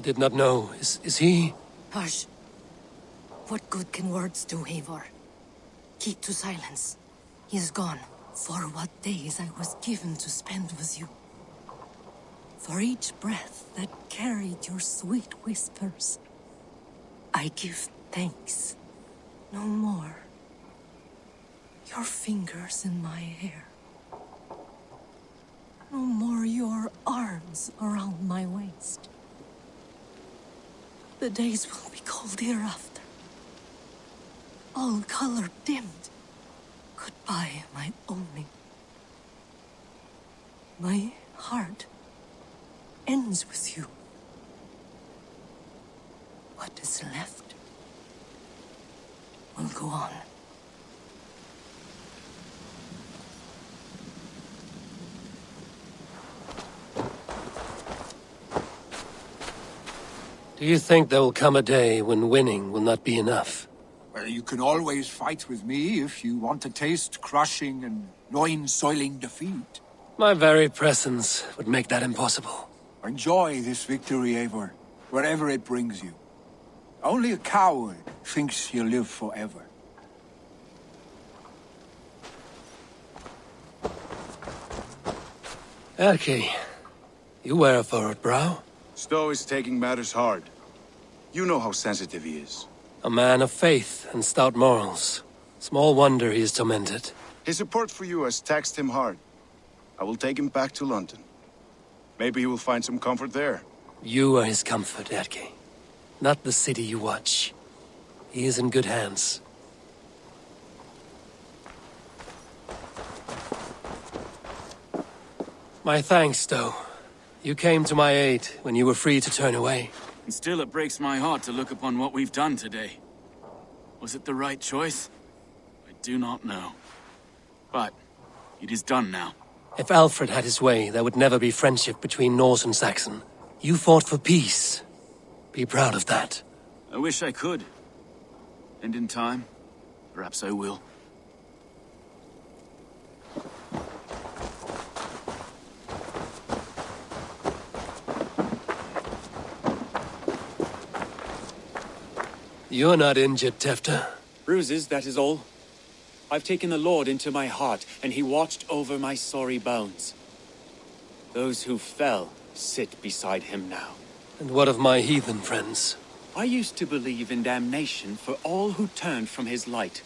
did not know. Is he? Hush. What good can words do, Eivor? Keep to silence. He is gone. For what days I was given to spend with you. For each breath that carried your sweet whispers. I give thanks. No more. Your fingers in my hair. No more your arms around my waist. The days will be cold hereafter. All color dimmed. Goodbye, my only. My heart ends with you. What is left will go on. Do you think there will come a day when winning will not be enough? Well, you can always fight with me if you want to taste crushing and loin-soiling defeat. My very presence would make that impossible. Enjoy this victory, Eivor, wherever it brings you. Only a coward thinks he'll live forever. Erki, you wear a furrowed brow. Stowe is taking matters hard. You know how sensitive he is. A man of faith and stout morals. Small wonder he is tormented. His support for you has taxed him hard. I will take him back to London. Maybe he will find some comfort there. You are his comfort, Erki. Not the city you watch. He is in good hands. My thanks, Stowe. You came to my aid when you were free to turn away. And still it breaks my heart to look upon what we've done today. Was it the right choice? I do not know. But it is done now. If Alfred had his way, there would never be friendship between Norse and Saxon. You fought for peace. Be proud of that. I wish I could. And in time, perhaps I will. You're not injured, Tefta. Bruises, that is all. I've taken the Lord into my heart, and he watched over my sorry bones. Those who fell sit beside him now. And what of my heathen friends? I used to believe in damnation for all who turned from his light.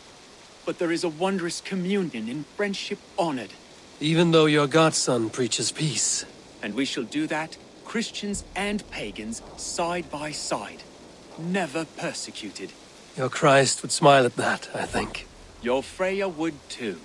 But there is a wondrous communion in friendship honored. Even though your godson preaches peace. And we shall do that, Christians and pagans, side by side. Never persecuted. Your Christ would smile at that, I think. Your Freya would too.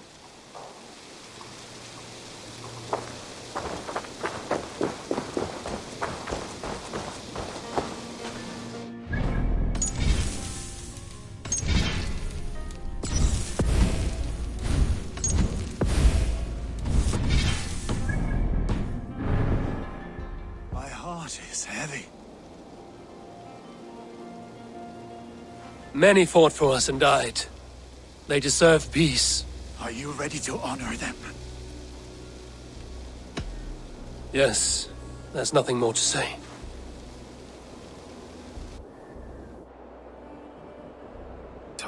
My heart is heavy. Many fought for us and died. They deserve peace. Are you ready to honor them? Yes, there's nothing more to say.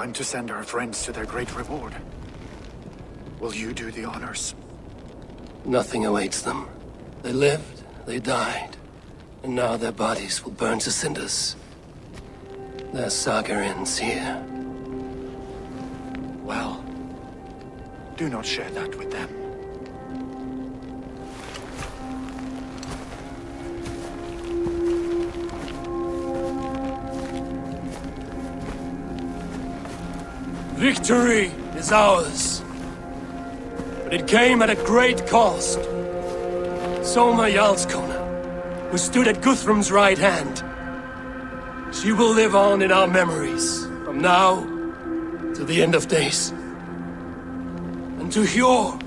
Time to send our friends to their great reward. Will you do the honors? Nothing awaits them. They lived, they died, and now their bodies will burn to cinders. Their saga ends here. Well, do not share that with them. Victory is ours. But it came at a great cost. Soma Jarlskona, who stood at Guthrum's right hand. She will live on in our memories, from now to the end of days. And to Hjor,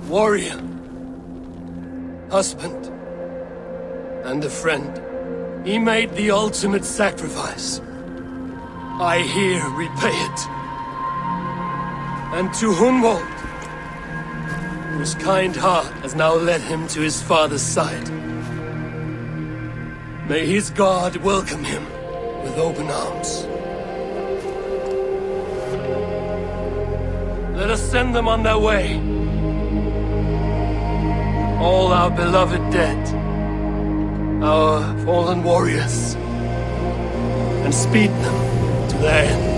warrior, husband, and a friend, he made the ultimate sacrifice. I here repay it. And to Hunwald, whose kind heart has now led him to his father's side. May his God welcome him with open arms. Let us send them on their way. All our beloved dead, our fallen warriors, and speed them to their end.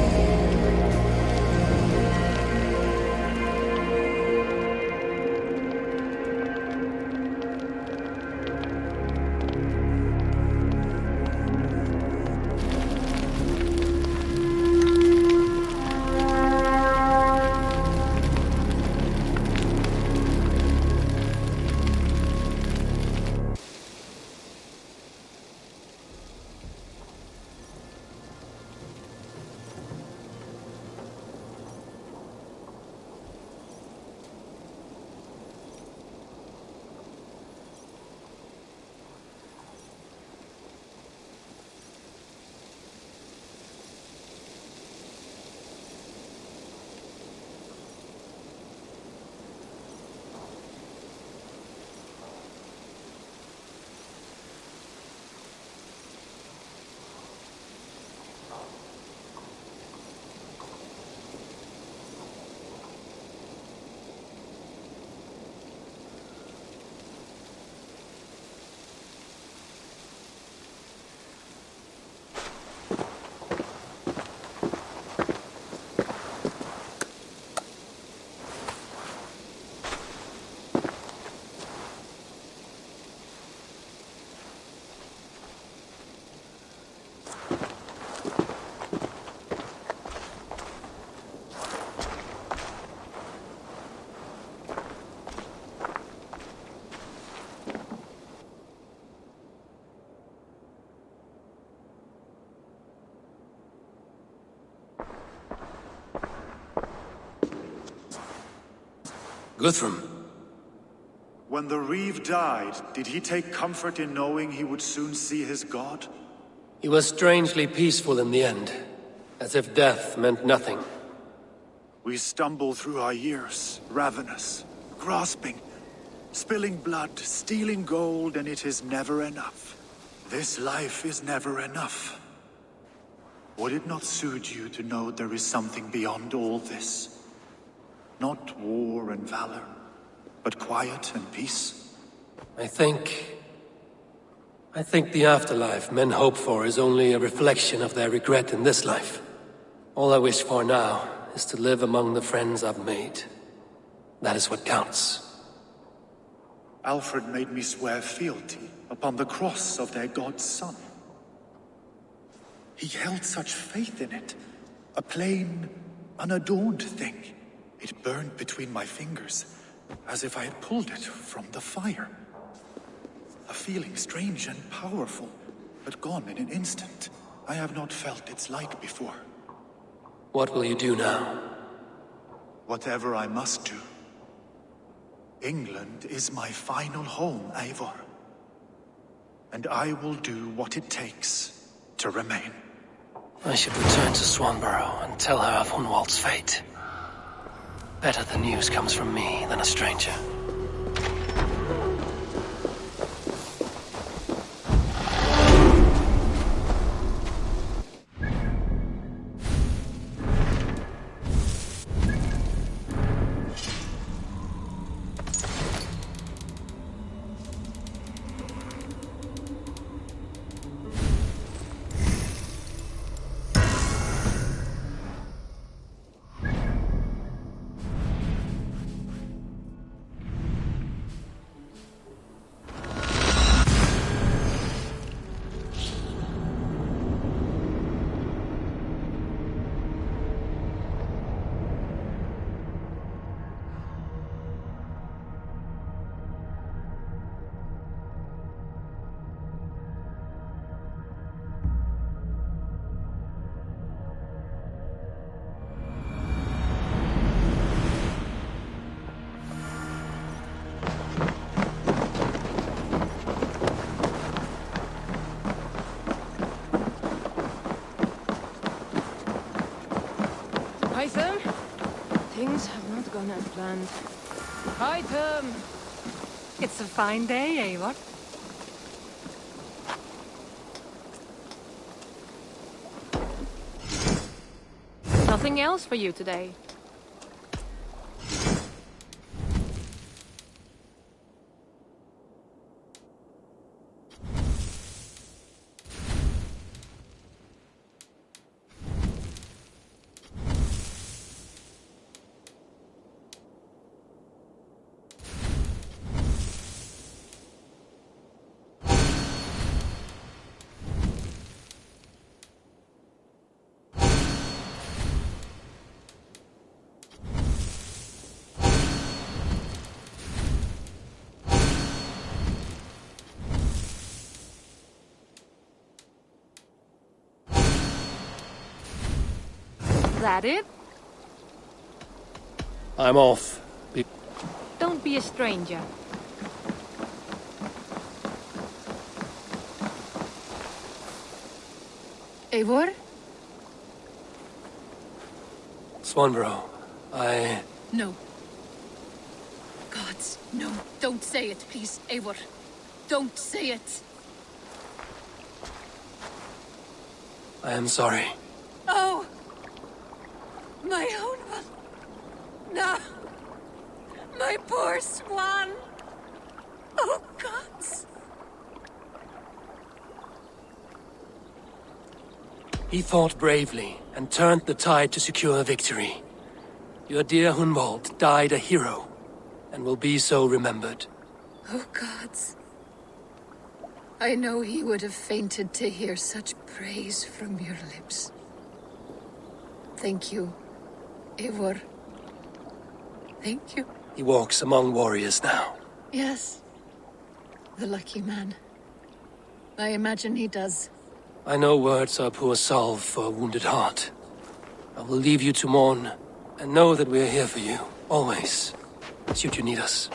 Guthrum. When the Reeve died, did he take comfort in knowing he would soon see his god? He was strangely peaceful in the end, as if death meant nothing. We stumble through our years, ravenous, grasping, spilling blood, stealing gold, and it is never enough. This life is never enough. Would it not soothe you to know there is something beyond all this? Not war and valor, but quiet and peace? I think the afterlife men hope for is only a reflection of their regret in this life. All I wish for now is to live among the friends I've made. That is what counts. Alfred made me swear fealty upon the cross of their god's son. He held such faith in it, a plain, unadorned thing. It burned between my fingers, as if I had pulled it from the fire. A feeling strange and powerful, but gone in an instant. I have not felt its like before. What will you do now? Whatever I must do. England is my final home, Eivor. And I will do what it takes to remain. I should return to Swanborough and tell her of Hunwald's fate. Better the news comes from me than a stranger. Hytham? Things have not gone as planned. Hytham! It's a fine day, Eivor. Nothing else for you today. That it? I'm off. Don't be a stranger. Eivor? Swanborough, No. Gods, no. Don't say it, please, Eivor. Don't say it. I am sorry. Oh! My own one. No. My poor swan. Oh, gods. He fought bravely and turned the tide to secure victory. Your dear Hunwald died a hero and will be so remembered. Oh, gods. I know he would have fainted to hear such praise from your lips. Thank you, Eivor. Thank you. He walks among warriors now. Yes. The lucky man. I imagine he does. I know words are poor salve for a wounded heart. I will leave you to mourn, and know that we are here for you, always, should you need us.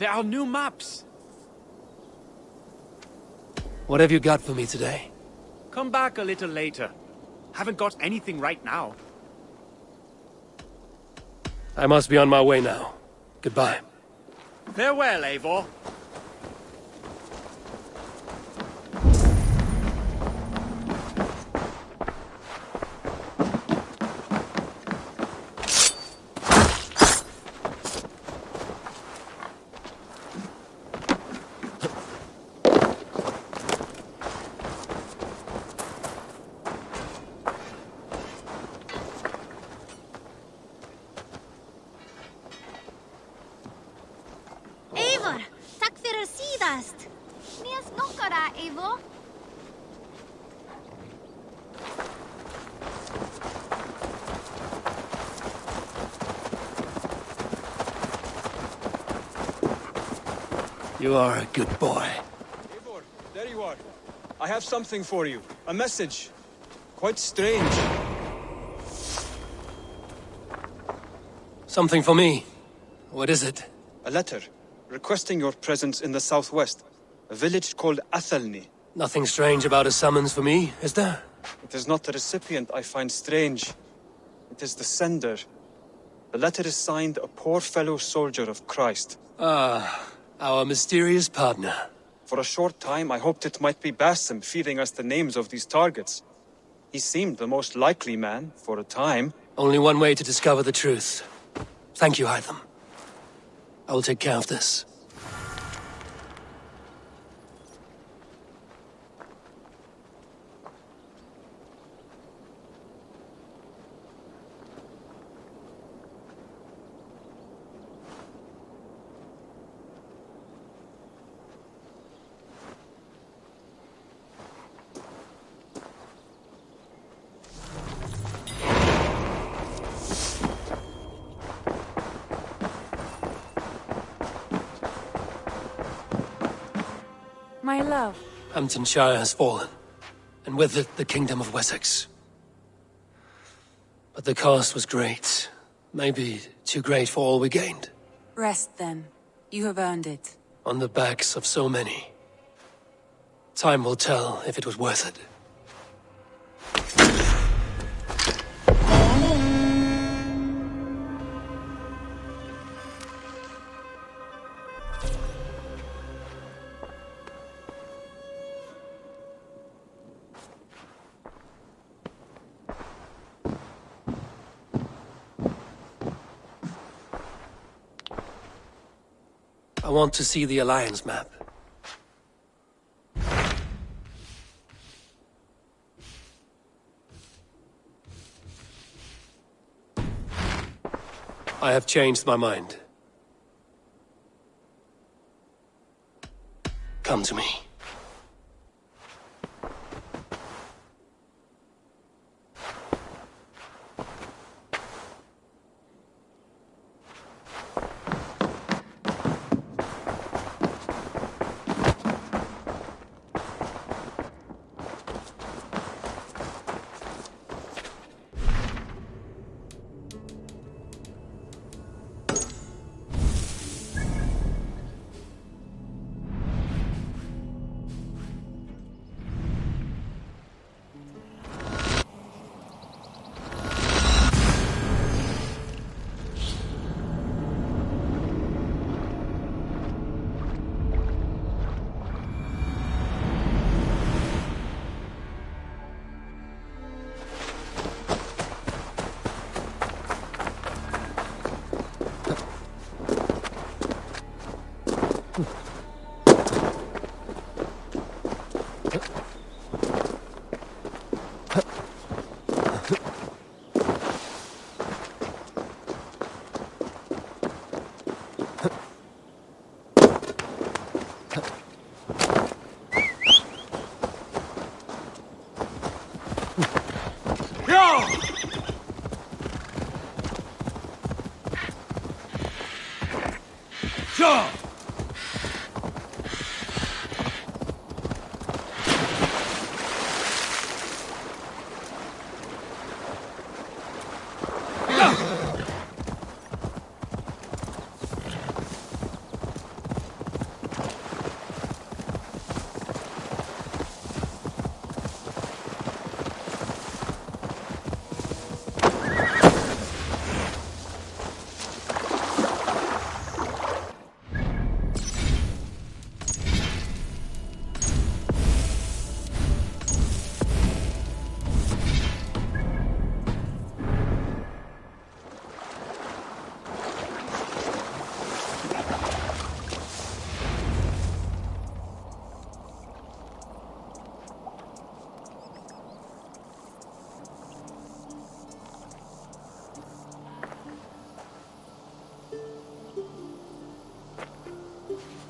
There are new maps. What have you got for me today? Come back a little later. Haven't got anything right now. I must be on my way now. Goodbye. Farewell, Eivor. Eivor, takk fyrir síðast. Nýjas nokkara, Eivor. You are a good boy. Eivor, there you are. I have something for you. A message. Quite strange. Something for me. What is it? A letter requesting your presence in the southwest. A village called Athelney. Nothing strange about a summons for me, is there? It is not the recipient I find strange. It is the sender. The letter is signed a poor fellow soldier of Christ. Ah, our mysterious partner. For a short time I hoped it might be Basim feeding us the names of these targets. He seemed the most likely man, for a time. Only one way to discover the truth. Thank you, Hytham. I will take care of this. My love. Hamptonshire has fallen, and with it the Kingdom of Wessex. But the cost was great. Maybe too great for all we gained. Rest then. You have earned it. On the backs of so many. Time will tell if it was worth it. I want to see the Alliance map. I have changed my mind. Come to me.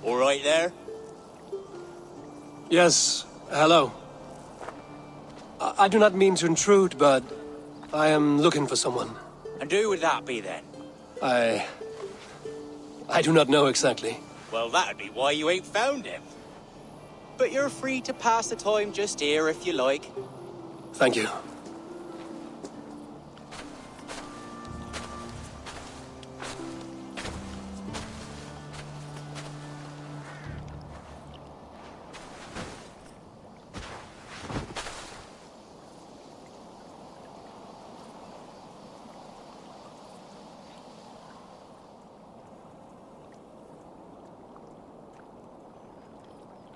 All right there? Yes, hello. I do not mean to intrude, but I am looking for someone. And who would that be then? I do not know exactly. Well, that'd be why you ain't found him. But you're free to pass the time just here if you like. Thank you.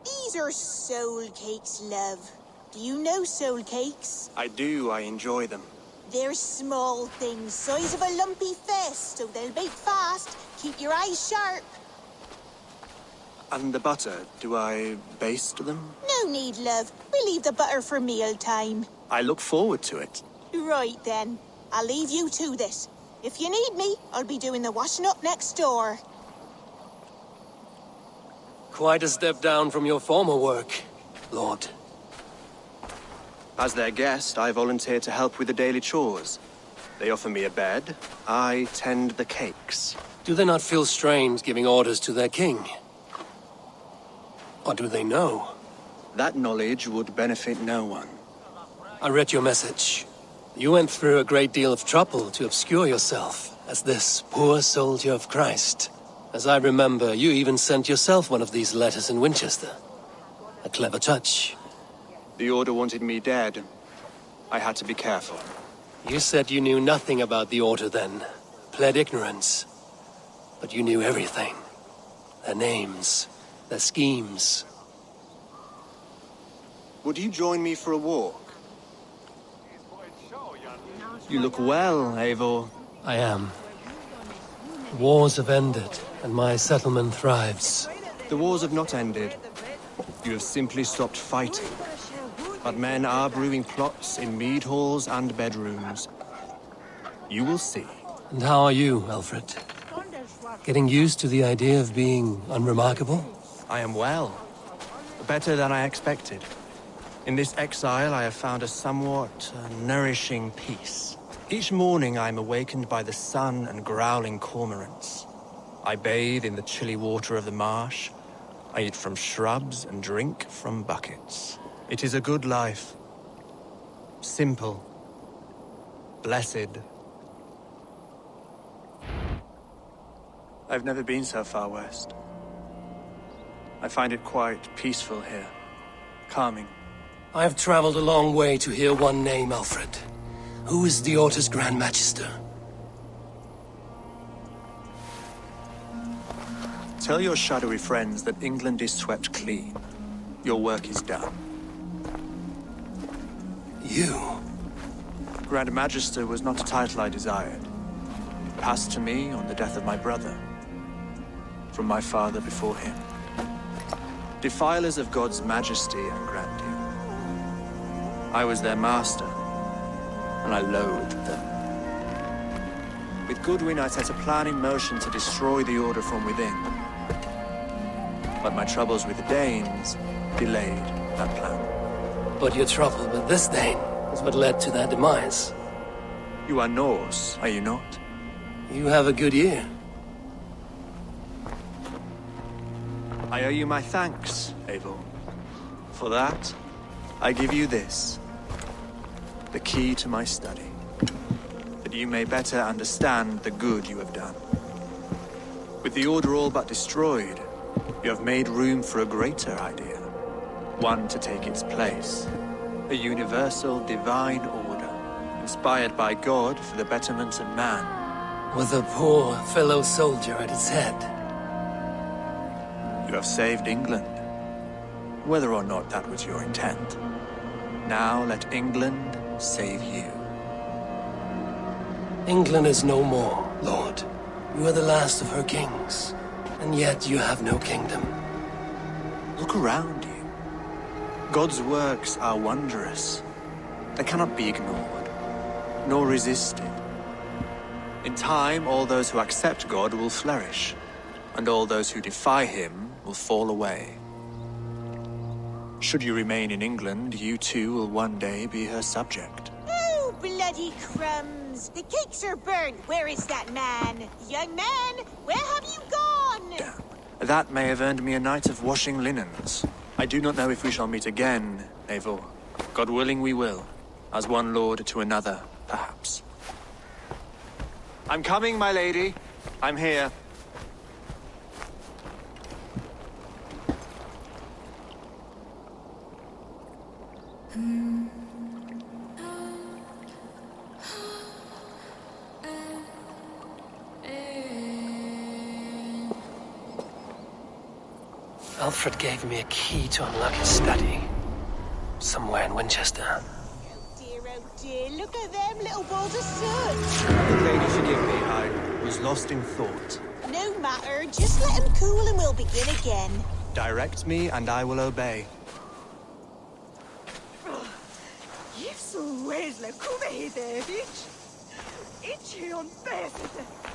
These are soul cakes, love. Do you know soul cakes? I do. I enjoy them. They're small things, size of a lumpy fist, so they'll bake fast. Keep your eyes sharp. And the butter, do I baste them? No need, love. We'll leave the butter for mealtime. I look forward to it. Right then. I'll leave you to this. If you need me, I'll be doing the washing up next door. Quite a step down from your former work, Lord. As their guest, I volunteer to help with the daily chores. They offer me a bed. I tend the cakes. Do they not feel strange giving orders to their king? Or do they know? That knowledge would benefit no one. I read your message. You went through a great deal of trouble to obscure yourself as this poor soldier of Christ. As I remember, you even sent yourself one of these letters in Winchester. A clever touch. The Order wanted me dead. I had to be careful. You said you knew nothing about the Order then. Pled ignorance. But you knew everything. Their names, their schemes. Would you join me for a walk? You look well, Eivor. I am. Wars have ended, and my settlement thrives. The wars have not ended. You have simply stopped fighting. But men are brewing plots in mead halls and bedrooms. You will see. And how are you, Alfred? Getting used to the idea of being unremarkable? I am well. Better than I expected. In this exile, I have found a somewhat nourishing peace. Each morning, I am awakened by the sun and growling cormorants. I bathe in the chilly water of the marsh. I eat from shrubs and drink from buckets. It is a good life. Simple. Blessed. I've never been so far west. I find it quite peaceful here. Calming. I have traveled a long way to hear one name, Alfred. Who is the Order's Grand Magister? Tell your shadowy friends that England is swept clean. Your work is done. You? Grand Magister was not a title I desired. It passed to me on the death of my brother. From my father before him. Defilers of God's majesty and grandeur. I was their master, and I loathed them. With Goodwin, I set a plan in motion to destroy the Order from within. But my troubles with the Danes delayed that plan. But your trouble with this Dane is what led to their demise. You are Norse, are you not? You have a good ear. I owe you my thanks, Eivor. For that, I give you this. The key to my study. That you may better understand the good you have done. With the Order all but destroyed, you have made room for a greater idea. One to take its place. A universal divine order, inspired by God for the betterment of man. With a poor fellow soldier at its head. You have saved England. Whether or not that was your intent. Now let England save you. England is no more, Lord. You are the last of her kings, and yet you have no kingdom. Look around you. God's works are wondrous. They cannot be ignored, nor resisted. In time, all those who accept God will flourish, and all those who defy him will fall away. Should you remain in England, you too will one day be her subject. Oh, bloody crumbs! The cakes are burned. Where is that man? Young man, where have you gone? Damn. That may have earned me a night of washing linens. I do not know if we shall meet again, Eivor. God willing, we will. As one lord to another, perhaps. I'm coming, my lady. I'm here. Alfred gave me a key to unlock his study. Somewhere in Winchester. Oh dear, look at them little balls of soot. The lady forgive me, I was lost in thought. No matter, just let him cool and we'll begin again. Direct me and I will obey. Wesley, come hit bitch. It's on best.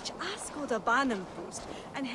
Hitch Asco the Bannon post, and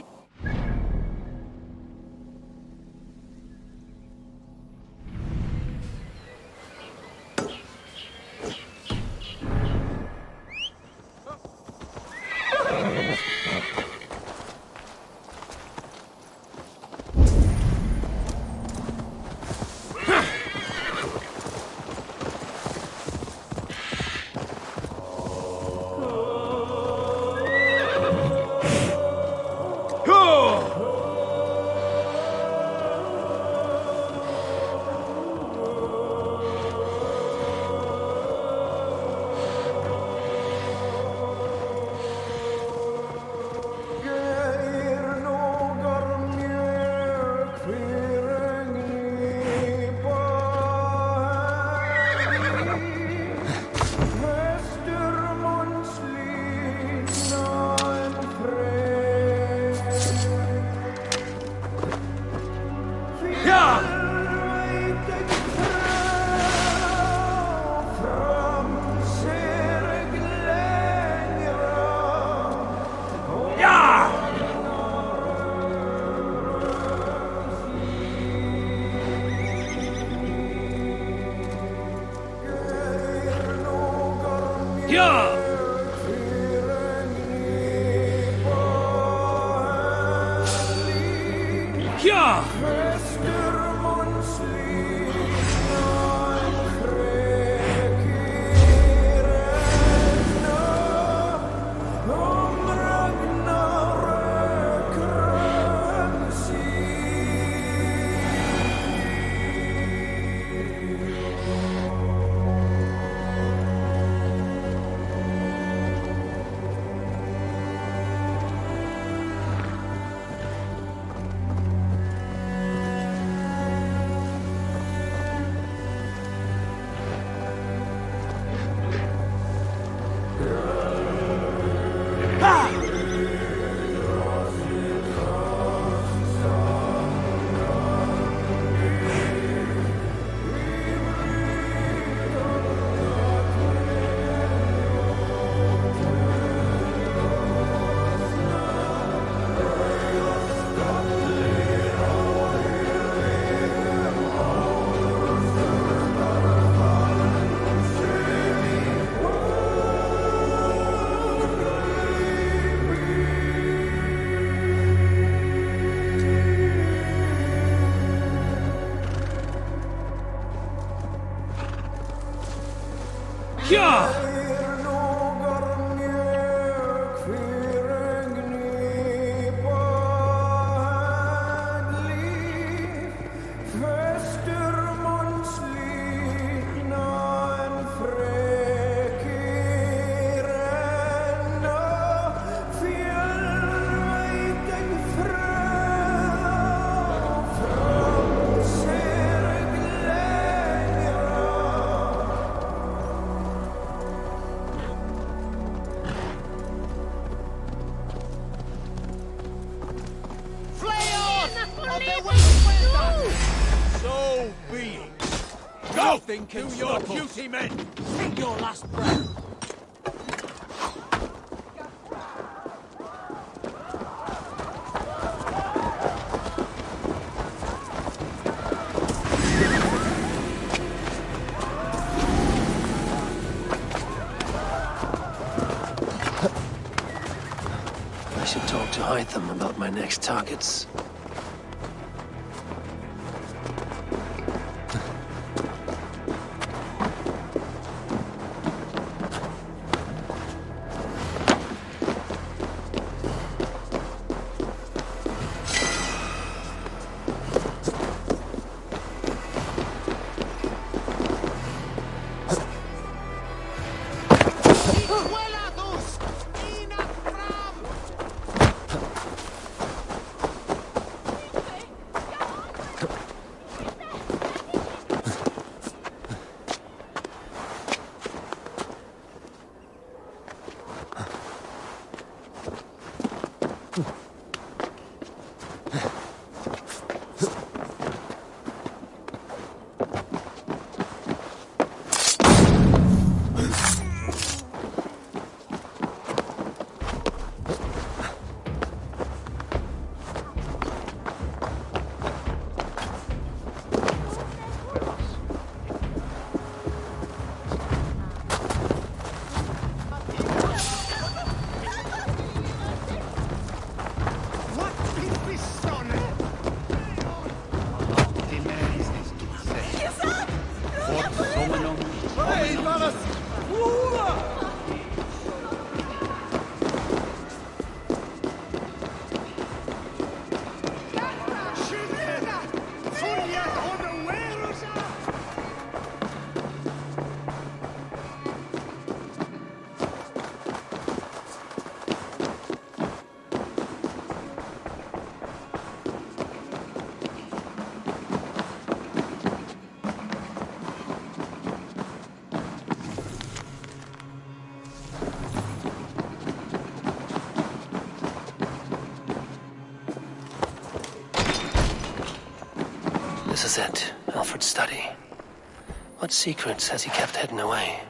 Nothing can do your duty, men! Take your last breath! I should talk to Hytham about my next targets. is it? Alfred's study. What secrets has he kept hidden away?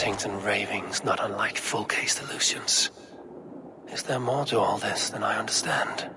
rantings and ravings not unlike full-case illusions. Is there more to all this than I understand?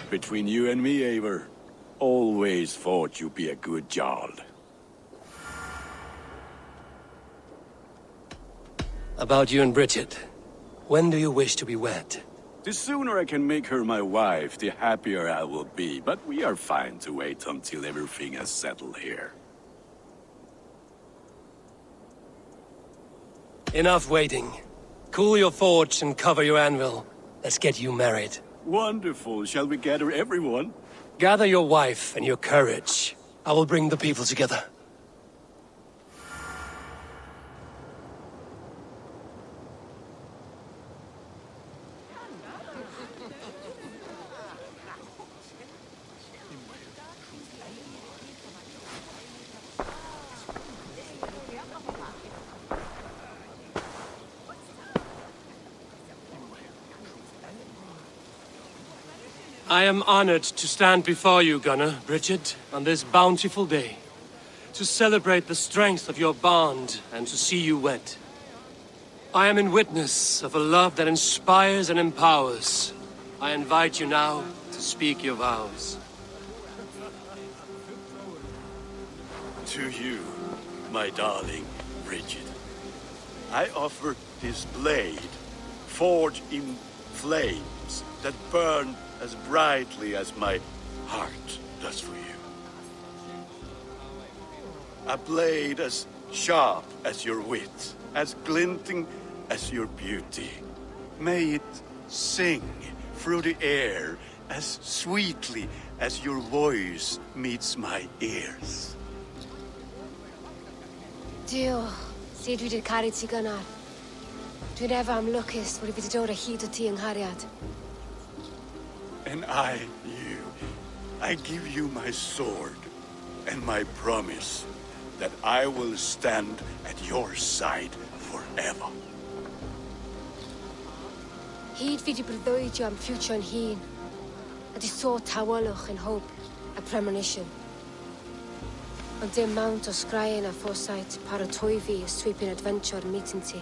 Between you and me, Eivor, always thought you'd be a good Jarl. About you and Bridget. When do you wish to be wed? The sooner I can make her my wife, the happier I will be. But we are fine to wait until everything has settled here. Enough waiting. Cool your forge and cover your anvil. Let's get you married. Wonderful. Shall we gather everyone? Gather your wife and your courage. I will bring the people together. I am honored to stand before you, Gunnar, Bridget, on this bountiful day, to celebrate the strength of your bond and to see you wed. I am in witness of a love that inspires and empowers. I invite you now to speak your vows. To you, my darling Bridget. I offer this blade, forged in flames that burn as brightly as my heart does for you. A blade as sharp as your wit, as glinting as your beauty. May it sing through the air as sweetly as your voice meets my ears. Dio, sut dwi 'di caru ti gynnar. Dwi'n efo am lwcus bod I wedi dod o hyd o ti yng nghariad. And I give you my sword and my promise that I will stand at your side forever. Hyd fi wedi breuddwydio am ffiwtio'n hun, a di so tawelwch yn hope a premonition. Ond dim mount o sgraen a foresight paratoi fi a sweeping adventure meeting ti.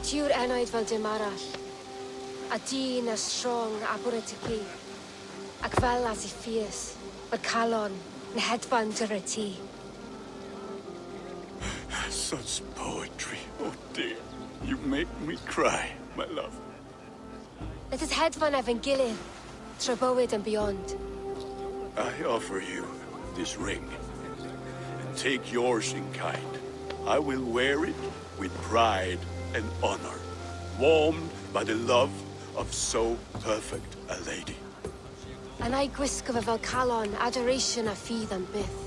Tiw'r enaid fel dim arall, a dyn as strong a bwyd y gi, ac fel as I ffies, o'r calon yn hedfan dyr y ti. Such poetry, oh dear. You make me cry, my love. Let us hedfan efo'n gilydd, tra bywyd and beyond. I offer you this ring, and take yours in kind. I will wear it with pride and honor, warmed by the love of so perfect a lady. And I gwisgo fe fel calon, adoration a ffydd am byth.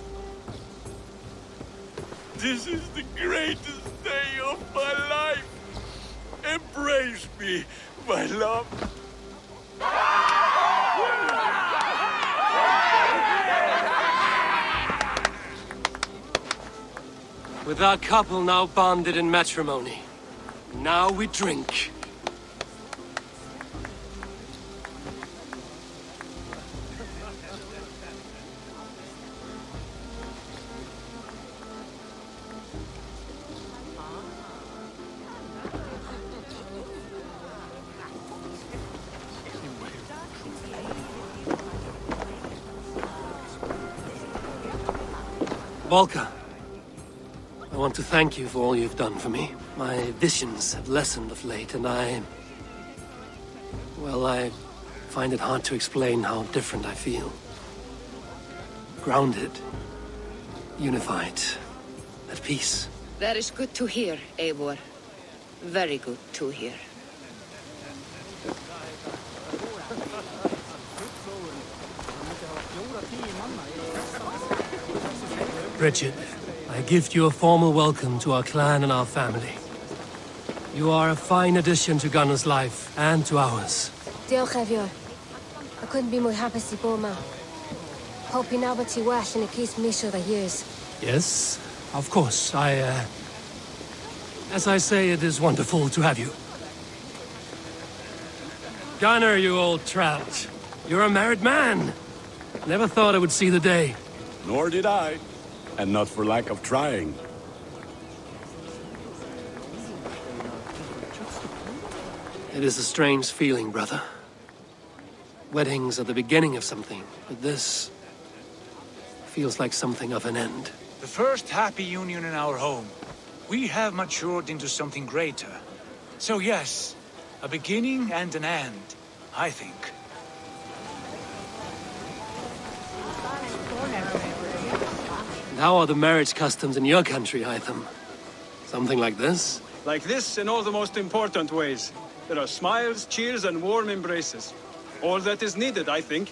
This is the greatest day of my life. Embrace me, my love. With our couple now bonded in matrimony, now we drink. Volker, I want to thank you for all you've done for me. My visions have lessened of late, and I find it hard to explain how different I feel. Grounded, unified, at peace. That is good to hear, Eivor. Very good to hear. Bridget, I gift you a formal welcome to our clan and our family. You are a fine addition to Gunnar's life and to ours. Diolch Efior. I couldn't be more happy to bo ma. Hope you now but ti well in a case missiodd a years. Yes, of course. As I say, it is wonderful to have you. Gunnar, you old trout. You're a married man. Never thought I would see the day. Nor did I. And not for lack of trying. It is a strange feeling, brother. Weddings are the beginning of something, but this feels like something of an end. The first happy union in our home. We have matured into something greater. So yes, a beginning and an end, I think. And how are the marriage customs in your country, Hytham? Something like this? Like this in all the most important ways. There are smiles, cheers, and warm embraces. All that is needed, I think.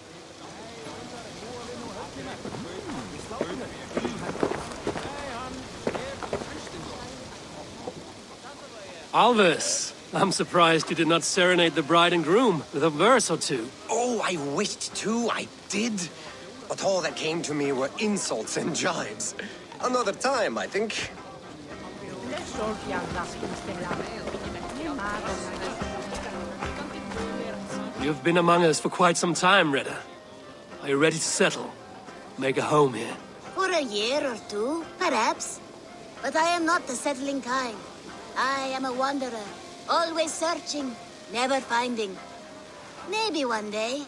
Alvis, I'm surprised you did not serenade the bride and groom with a verse or two. Oh, I wished to, I did. But all that came to me were insults and jibes. Another time, I think. You've been among us for quite some time, Reda. Are you ready to settle? Make a home here? For a year or two, perhaps. But I am not the settling kind. I am a wanderer, always searching, never finding. Maybe one day.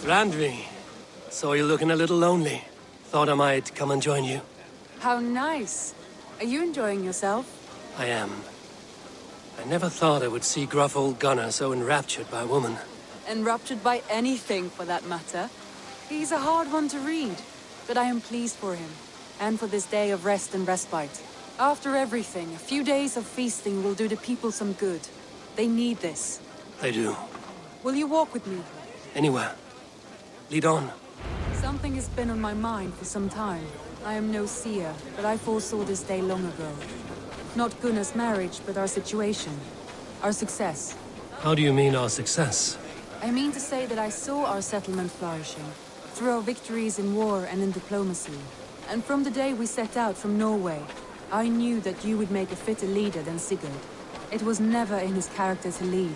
Randvi, saw you looking a little lonely. Thought I might come and join you. How nice. Are you enjoying yourself? I am. I never thought I would see gruff old Gunnar so enraptured by a woman. Enraptured by anything, for that matter. He's a hard one to read, but I am pleased for him, and for this day of rest and respite. After everything, a few days of feasting will do the people some good. They need this. They do. Will you walk with me? Anywhere. Lead on. Something has been on my mind for some time. I am no seer, but I foresaw this day long ago. Not Gunnar's marriage, but our situation. Our success. How do you mean our success? I mean to say that I saw our settlement flourishing, through our victories in war and in diplomacy. And from the day we set out from Norway, I knew that you would make a fitter leader than Sigurd. It was never in his character to lead.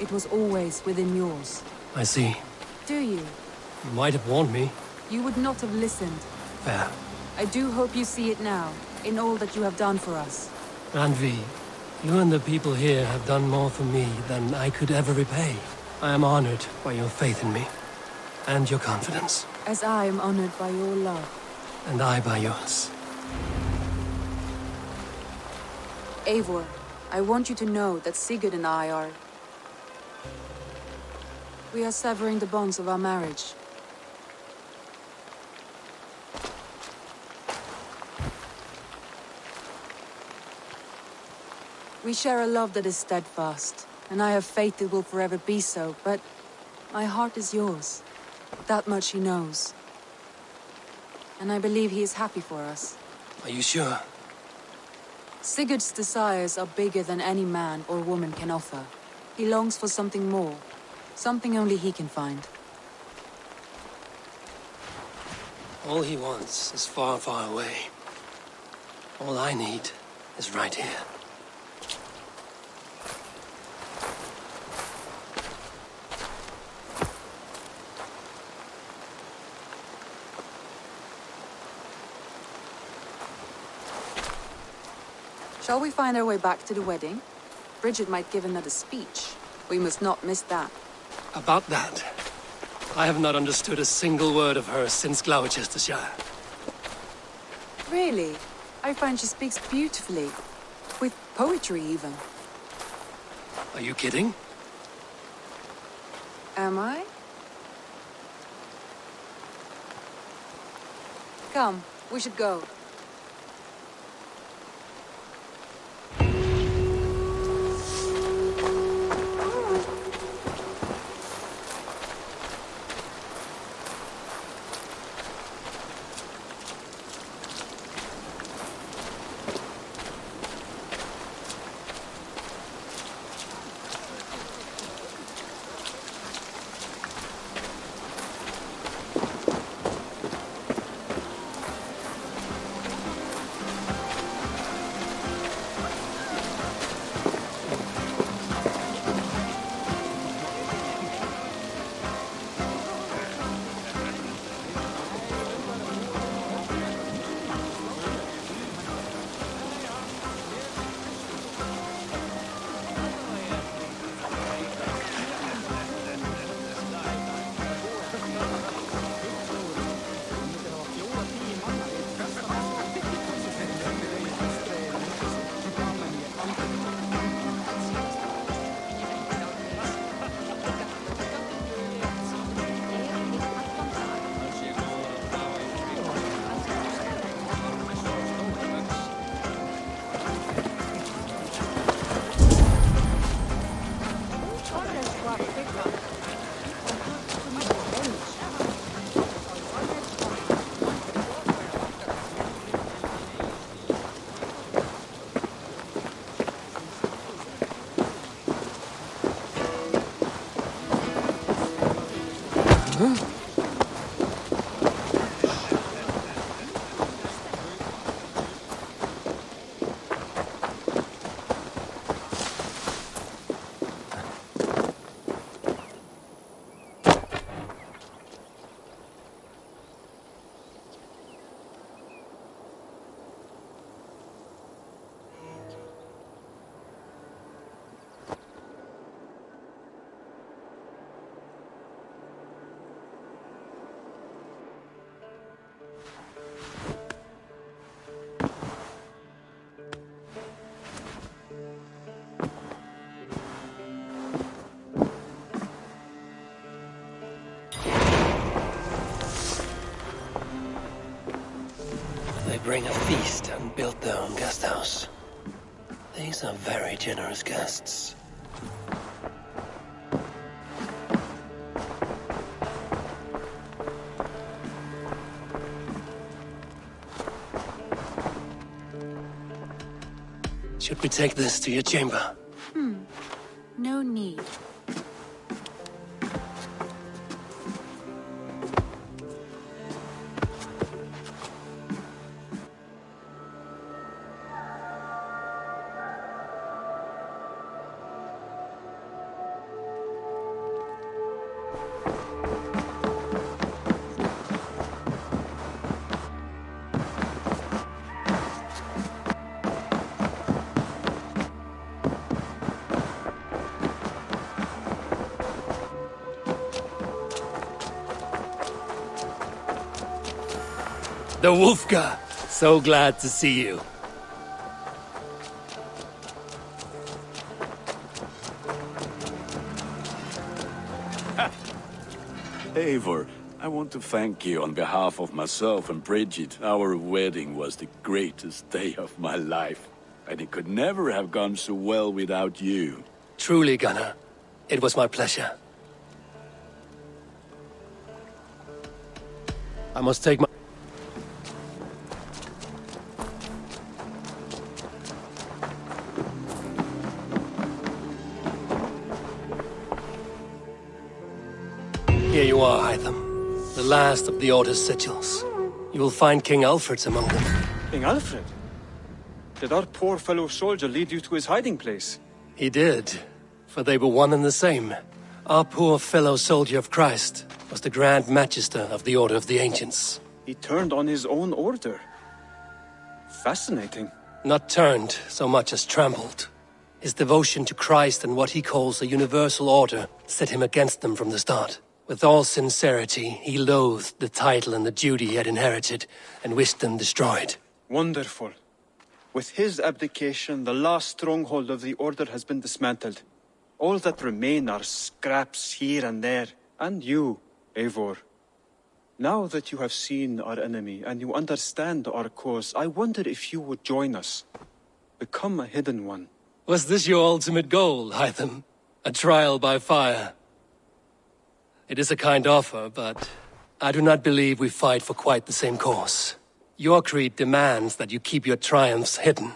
It was always within yours. I see. Do you? You might have warned me. You would not have listened. Fair. I do hope you see it now, in all that you have done for us. Randvi, you and the people here have done more for me than I could ever repay. I am honored by your faith in me, and your confidence. As I am honored by your love. And I by yours. Eivor, I want you to know that Sigurd and I are... We are severing the bonds of our marriage. We share a love that is steadfast, and I have faith it will forever be so, but my heart is yours. That much he knows. And I believe he is happy for us. Are you sure? Sigurd's desires are bigger than any man or woman can offer. He longs for something more, something only he can find. All he wants is far, far away. All I need is right here. Shall we find our way back to the wedding? Bridget might give another speech. We must not miss that. About that, I have not understood a single word of hers since Gloucestershire. Really? I find she speaks beautifully. With poetry, even. Are you kidding? Am I? Come, we should go. feast and built their own guest house. These are very generous guests. Should we take this to your chamber? No need. The Wolfgar! So glad to see you. Eivor, I want to thank you on behalf of myself and Bridget. Our wedding was the greatest day of my life, and it could never have gone so well without you. Truly, Gunnar. It was my pleasure. I must take my... Here you are, Hytham. The last of the Order's sigils. You will find King Alfred's among them. King Alfred? Did our poor fellow soldier lead you to his hiding place? He did, for they were one and the same. Our poor fellow soldier of Christ was the Grand Magister of the Order of the Ancients. He turned on his own order. Fascinating. Not turned so much as trampled. His devotion to Christ and what he calls a universal order set him against them from the start. With all sincerity, he loathed the title and the duty he had inherited, and wished them destroyed. Wonderful. With his abdication, the last stronghold of the Order has been dismantled. All that remain are scraps here and there. And you, Eivor. Now that you have seen our enemy, and you understand our cause, I wonder if you would join us. Become a hidden one. Was this your ultimate goal, Hytham? A trial by fire? It is a kind offer, but I do not believe we fight for quite the same cause. Your creed demands that you keep your triumphs hidden.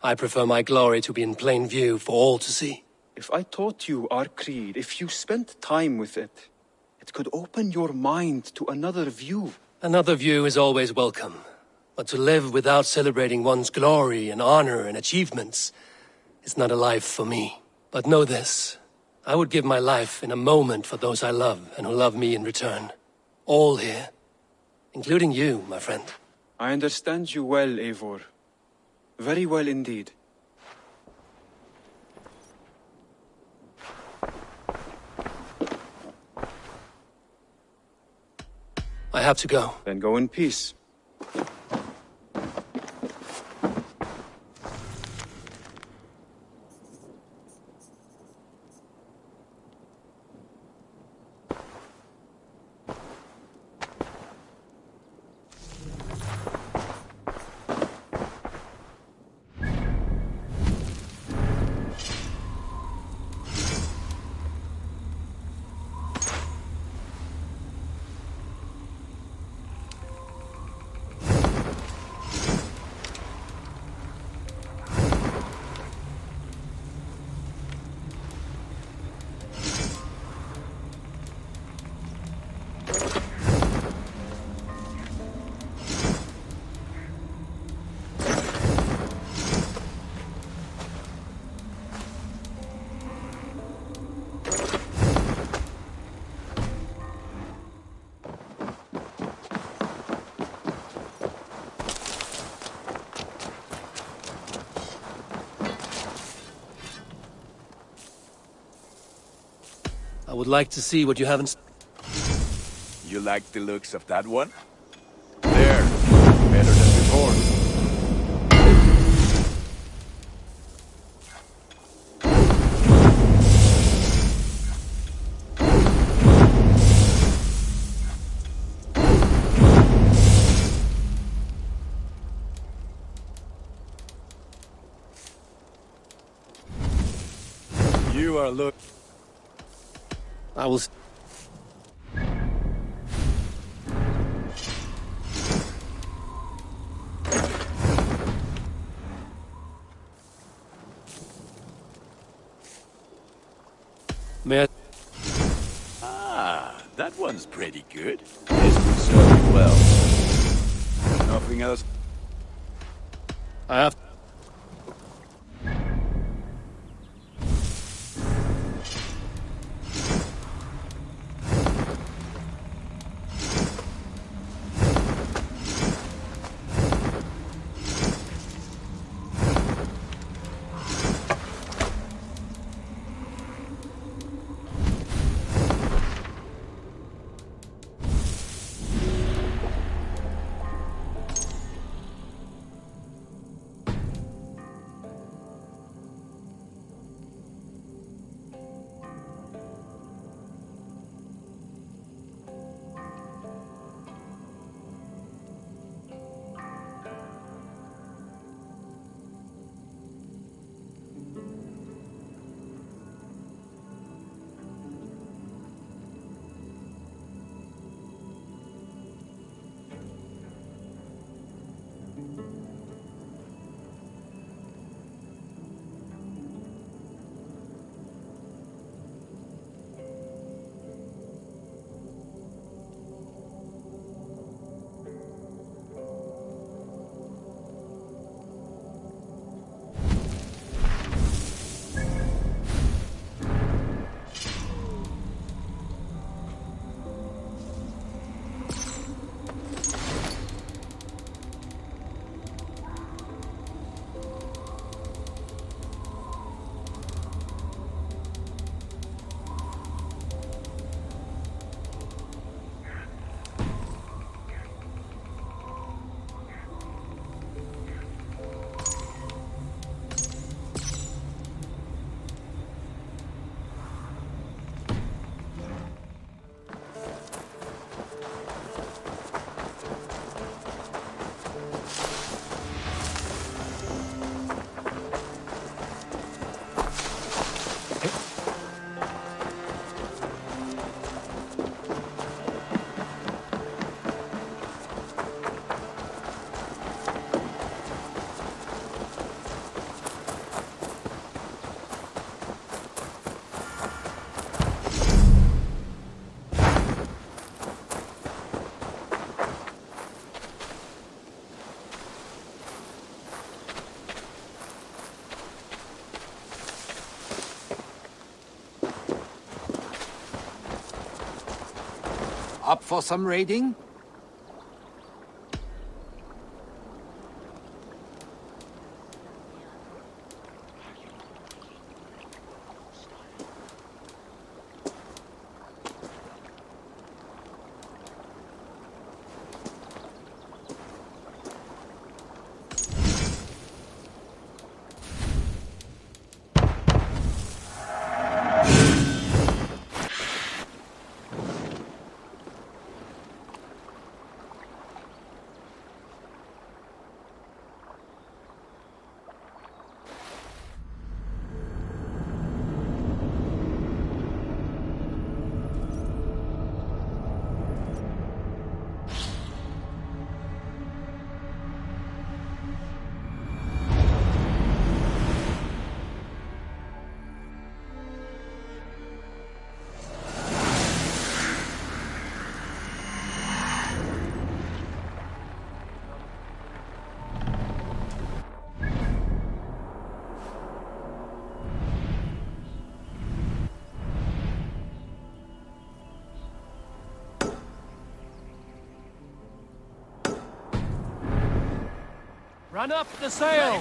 I prefer my glory to be in plain view for all to see. If I taught you our creed, if you spent time with it, it could open your mind to another view. Another view is always welcome. But to live without celebrating one's glory and honor and achievements is not a life for me. But know this. I would give my life in a moment for those I love and who love me in return. All here. Including you, my friend. I understand you well, Eivor. Very well indeed. I have to go. Then go in peace. I would like to see what you haven't... You like the looks of that one? There, better than before. You are I will. May I? Ah, that one's pretty good. This would serve you well. Nothing else? I have. Up for some raiding? Run up the sail!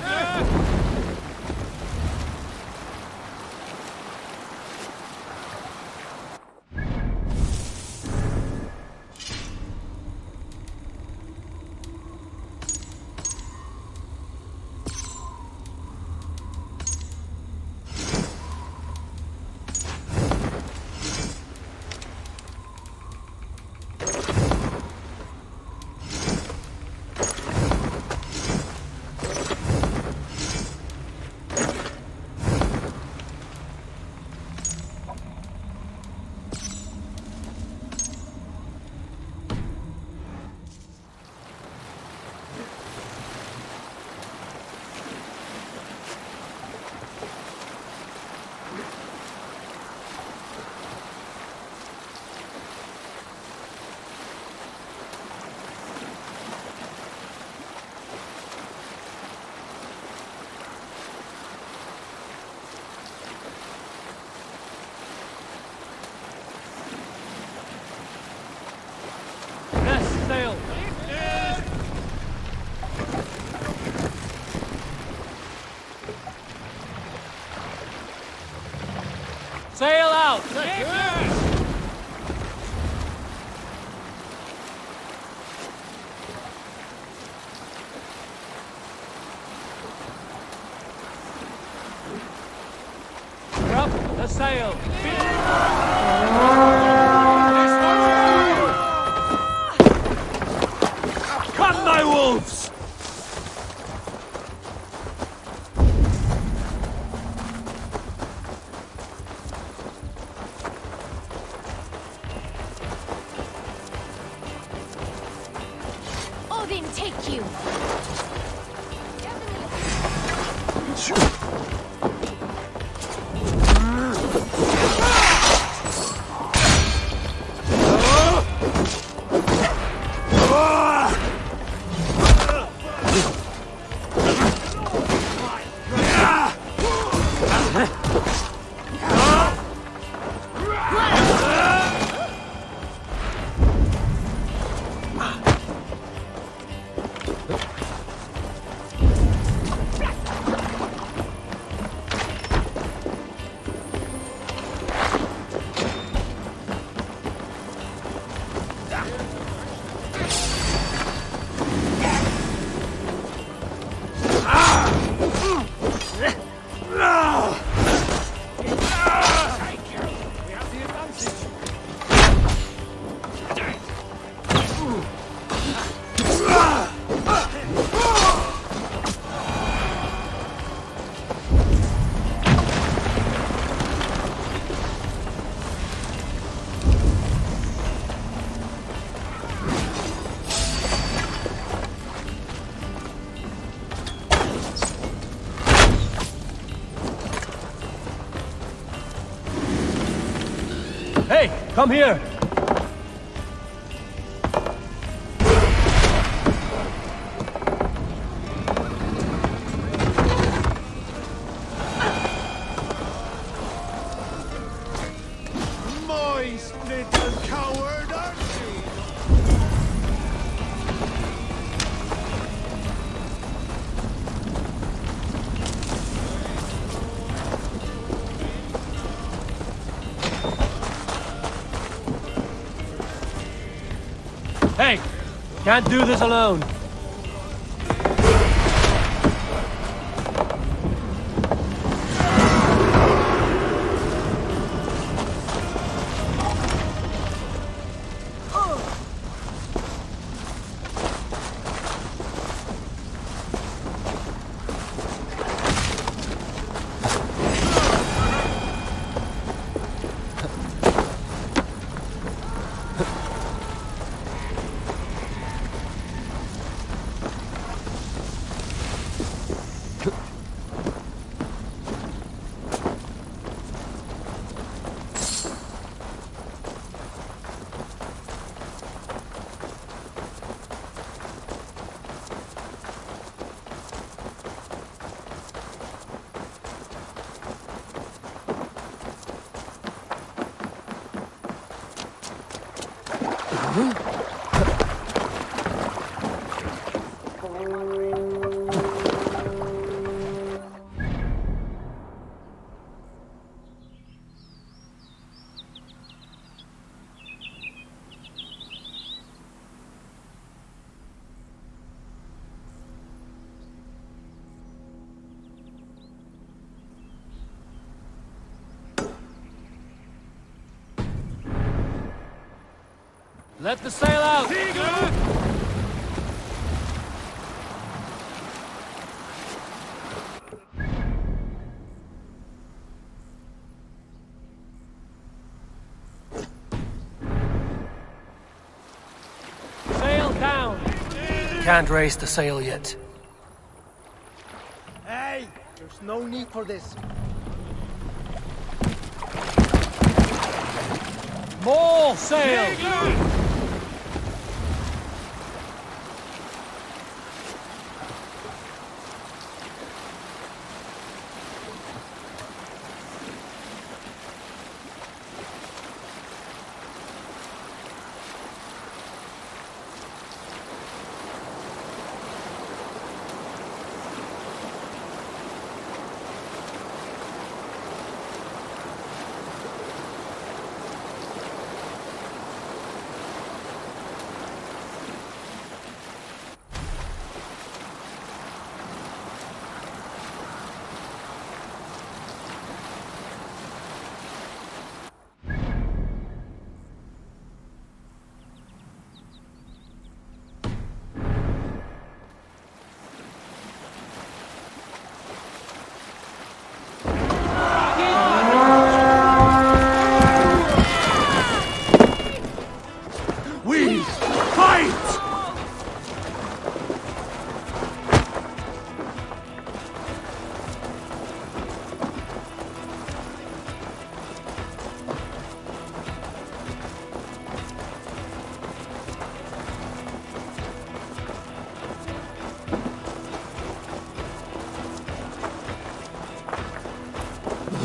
Sail out! Drop the sail! Come, my wolves! Odin, take you! Hey, come here! Moist little coward, aren't you? Hey! Can't do this alone! Let the sail out! Sail down! Can't raise the sail yet. Hey! There's no need for this. More sail!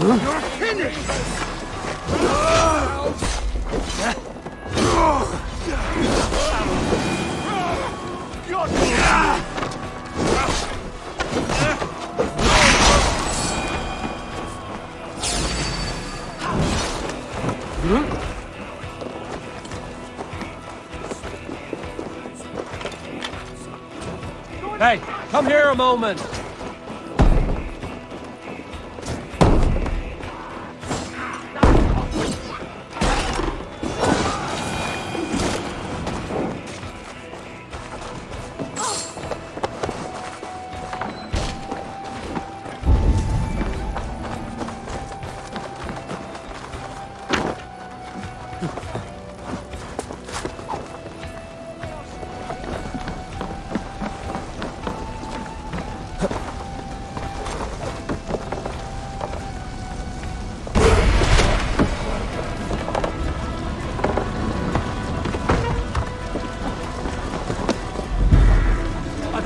You're finished! Hey, come here a moment.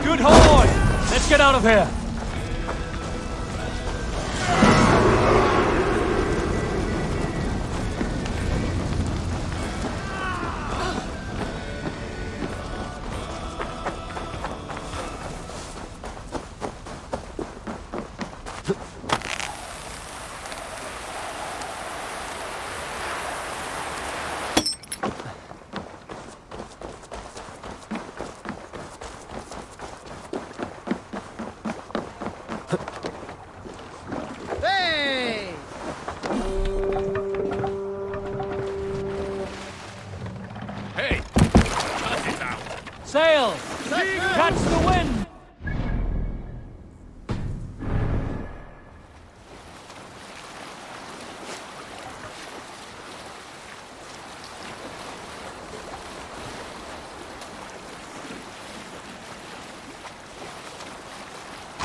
Good hoy! Let's get out of here! Hey! Hey! Cut it out! Sail! Catch the wind!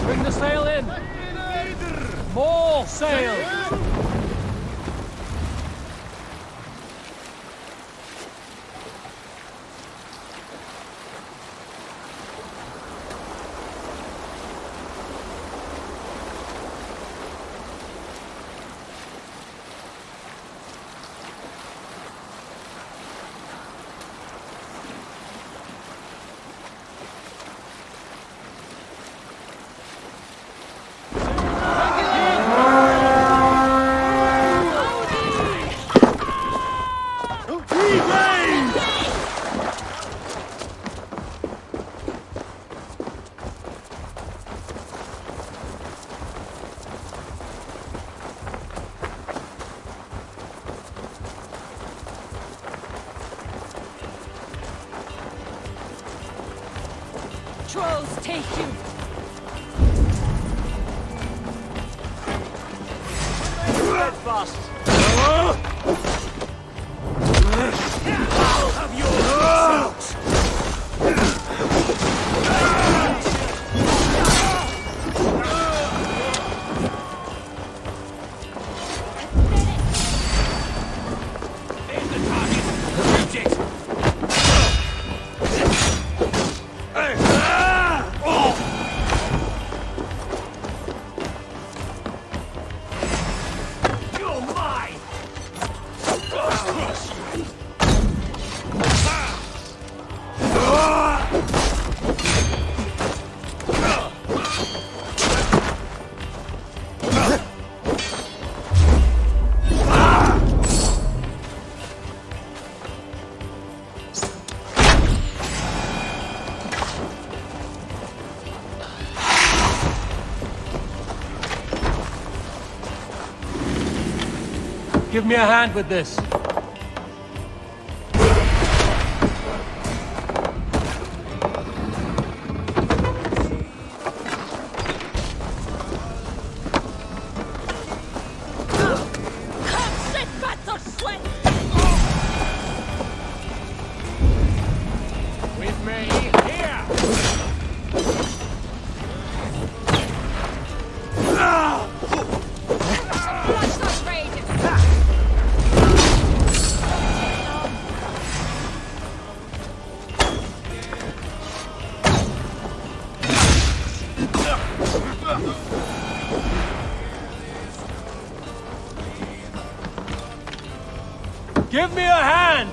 Bring the sail in! More sail! Trolls take you! Fast. Have your Give me a hand with this. With me, here! Give me a hand!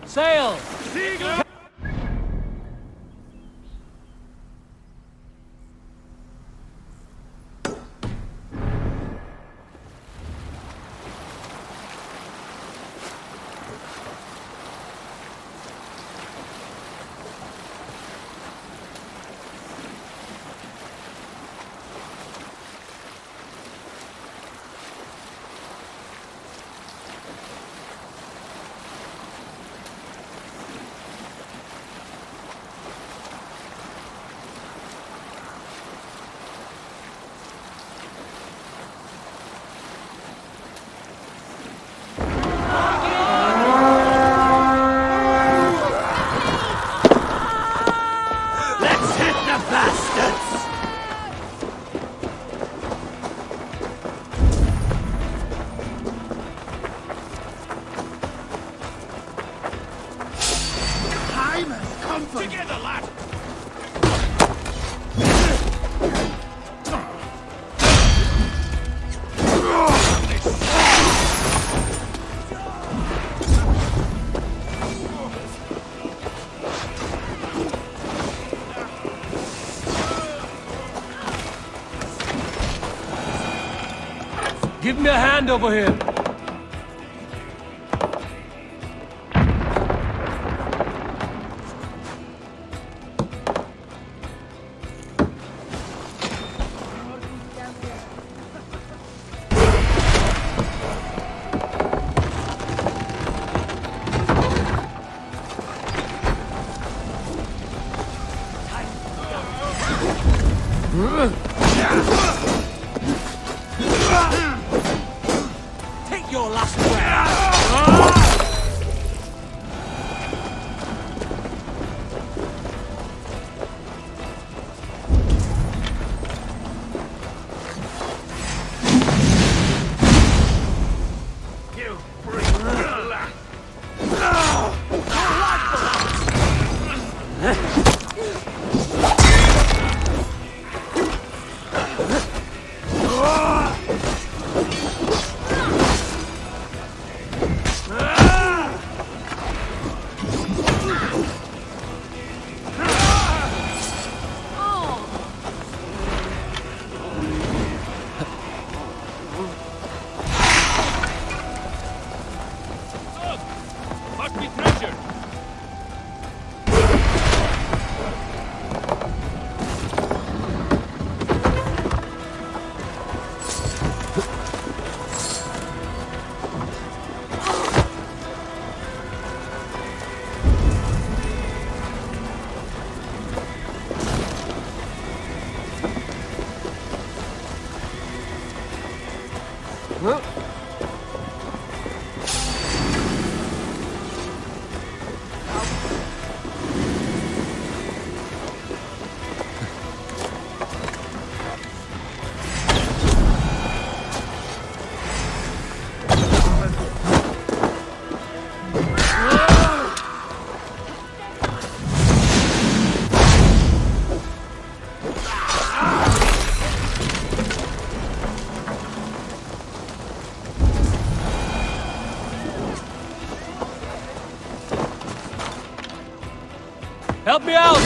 Sail! Together, lad! Give me a hand over here. Take your last breath! You bring blood! Must be treasure!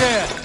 here!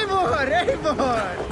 Eivor! Eivor!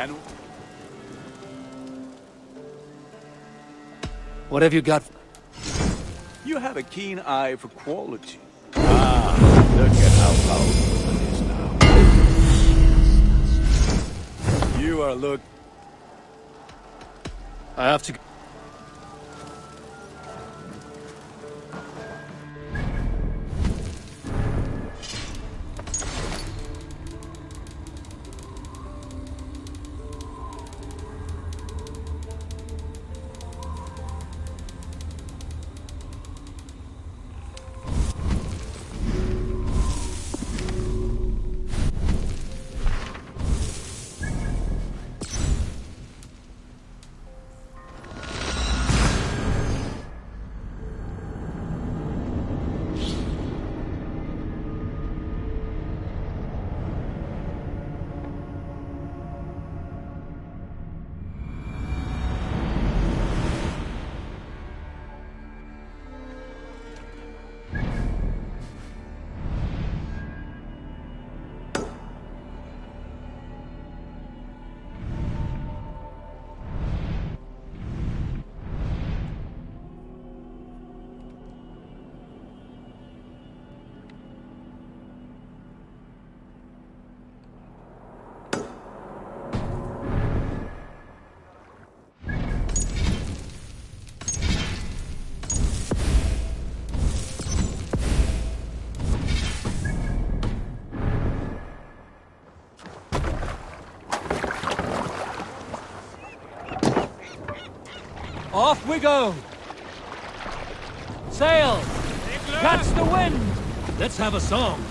And What have you got? you have a keen eye for quality. Ah, look at how powerful it is now. You are look. I have to... Off we go! Sail! Catch the wind! Let's have a song.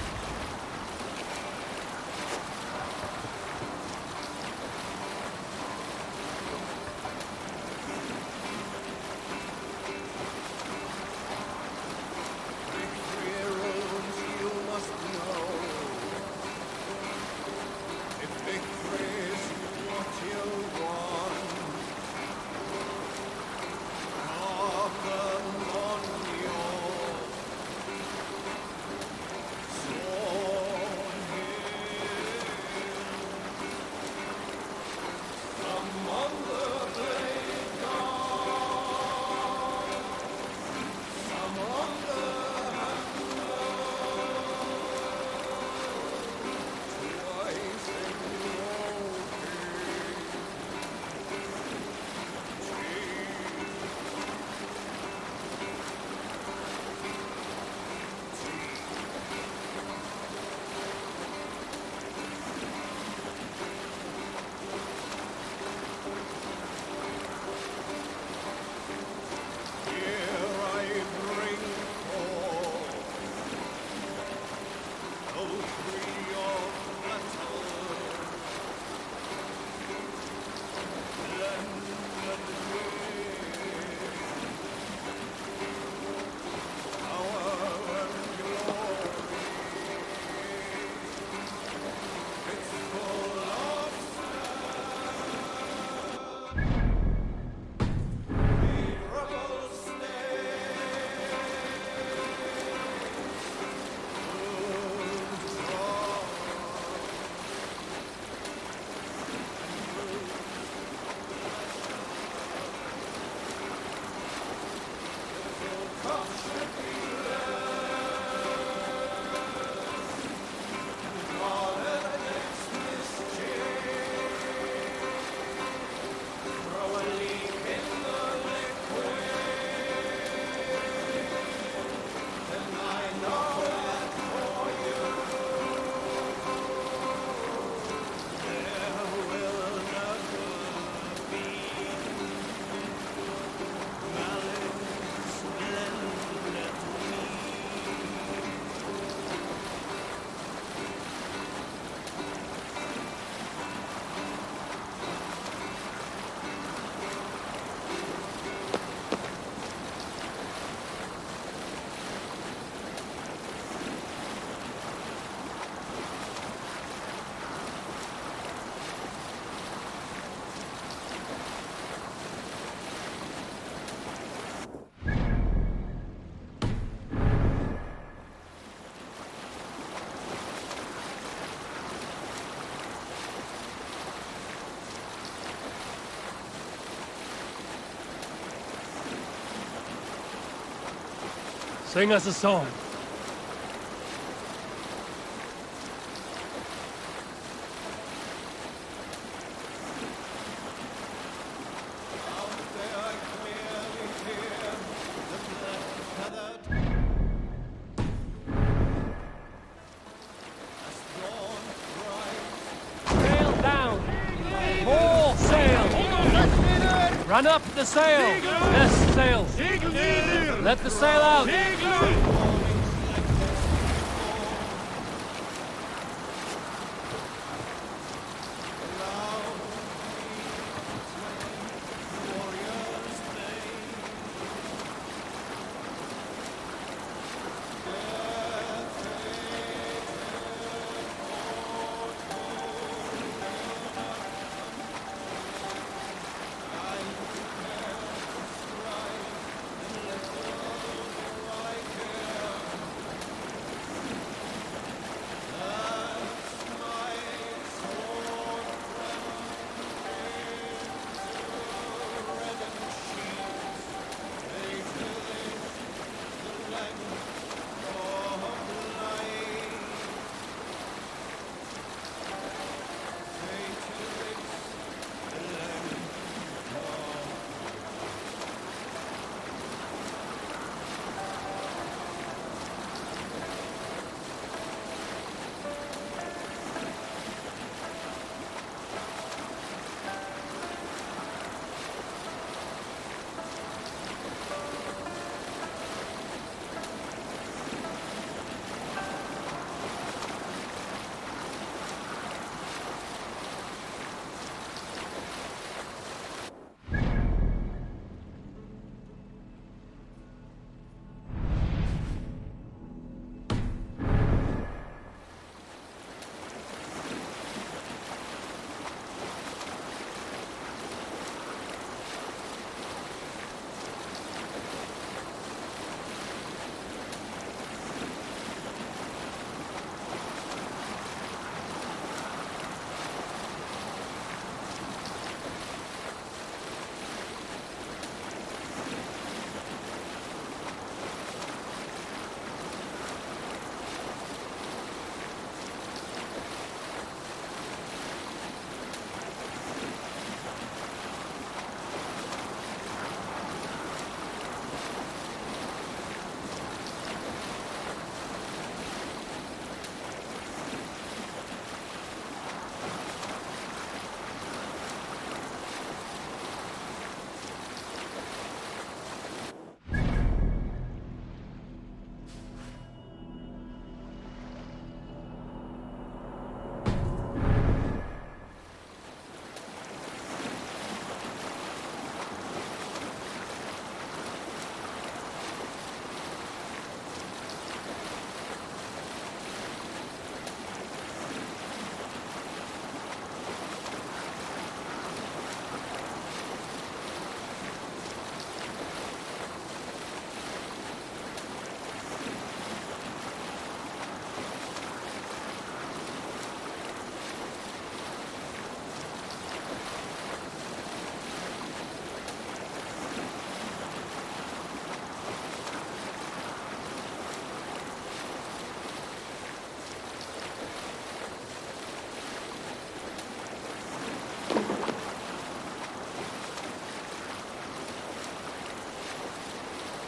Sing us a song. Sail down! More sail! Run up the sail! Yes, sail! Let the sail out!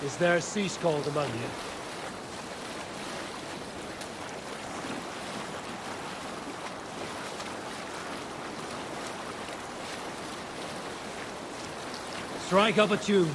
Is there a sea scald among you? Strike up a tune.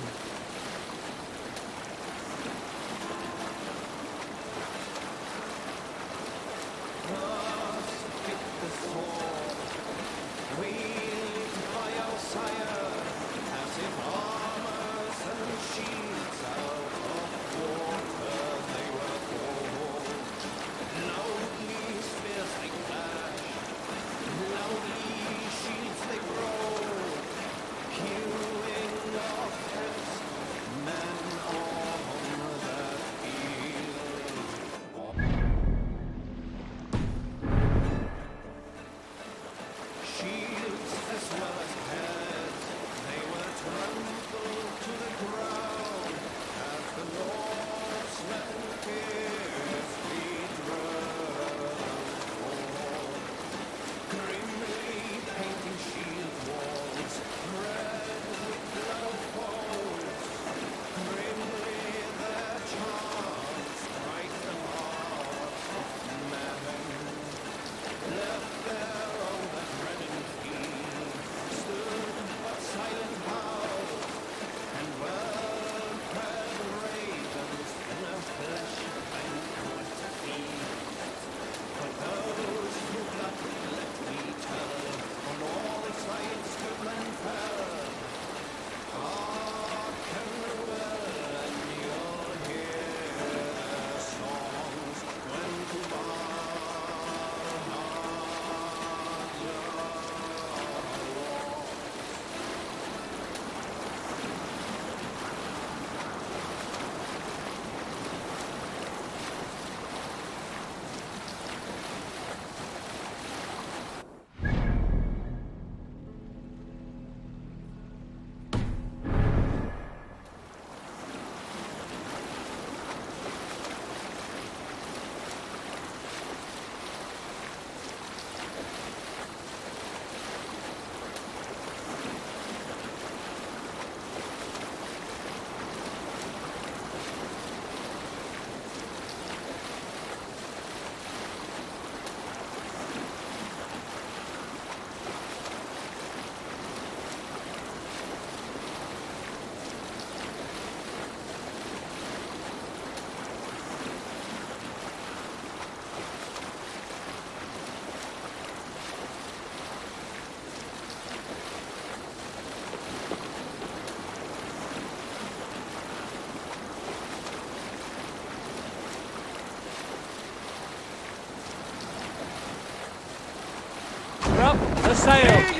Up the sail!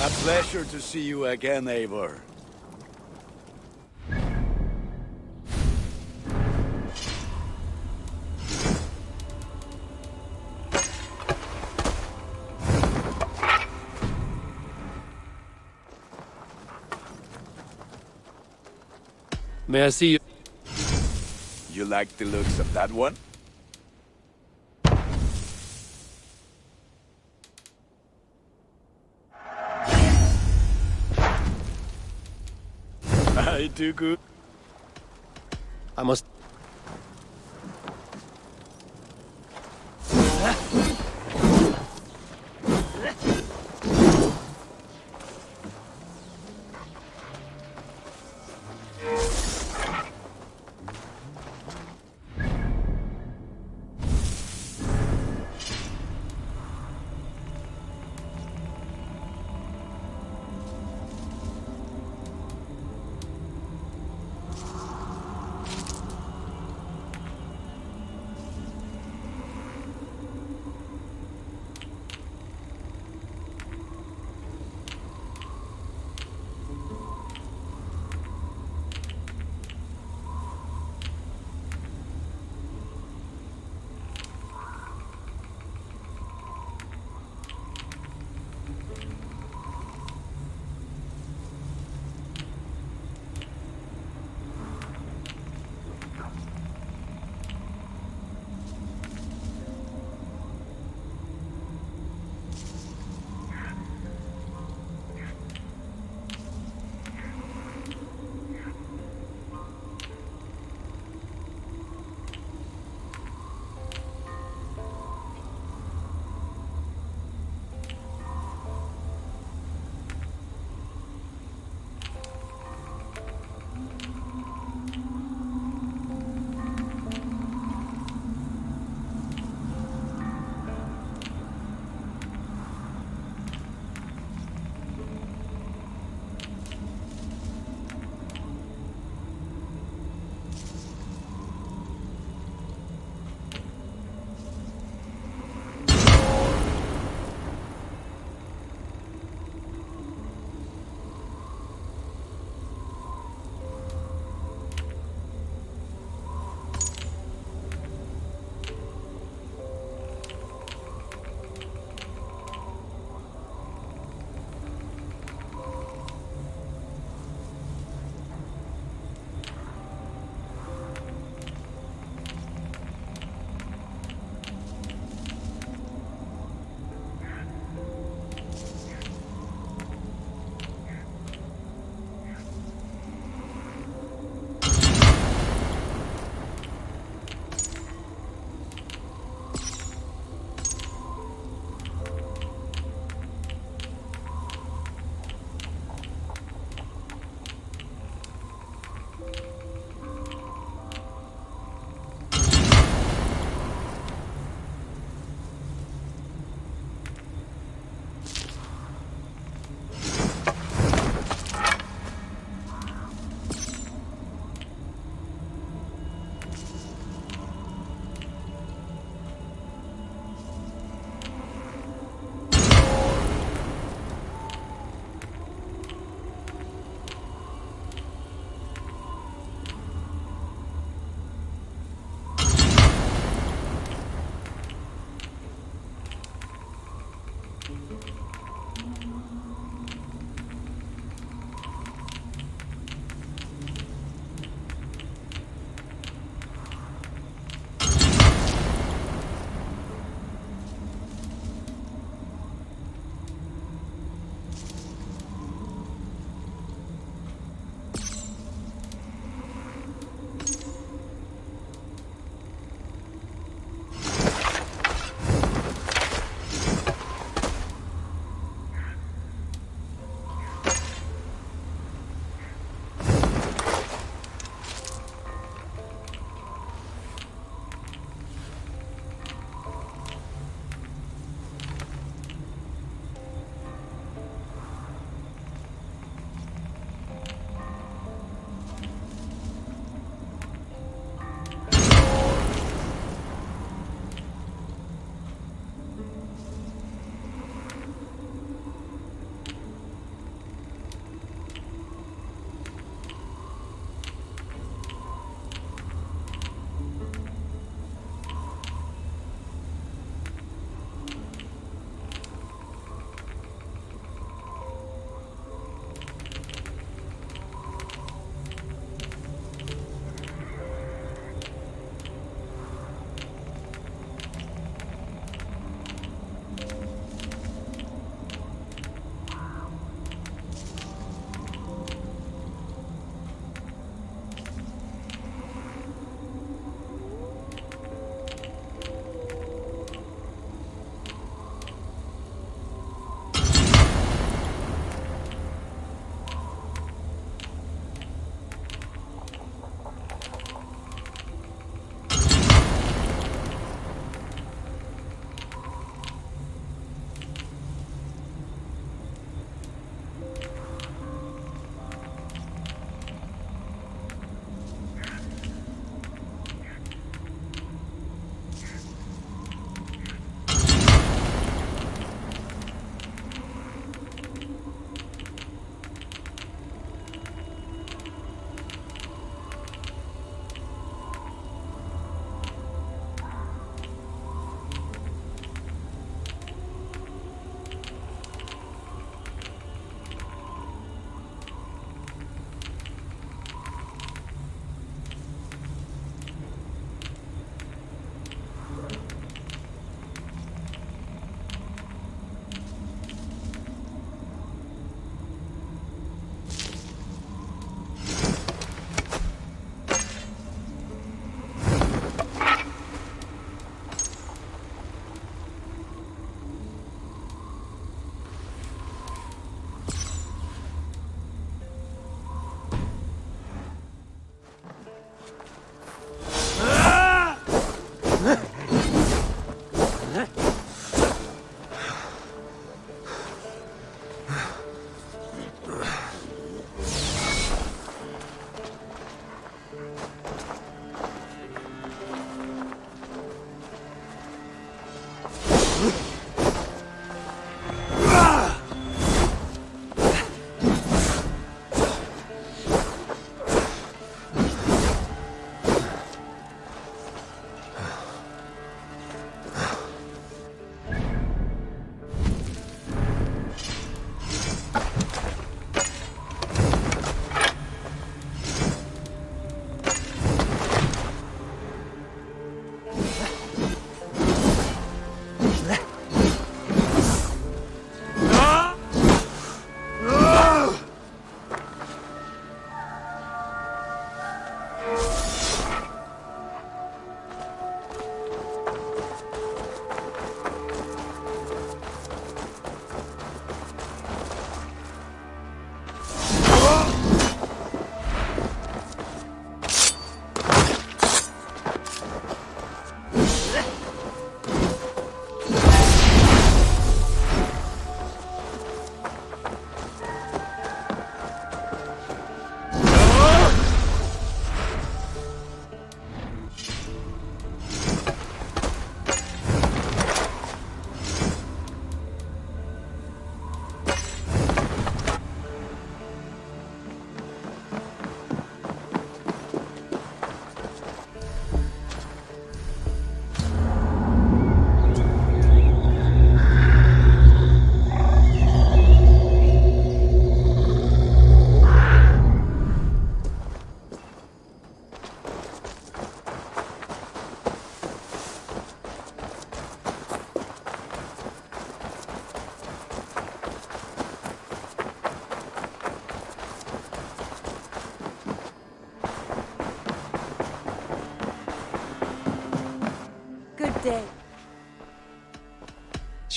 A pleasure to see you again, Eivor. May I see you? You like the looks of that one? I do good. I must...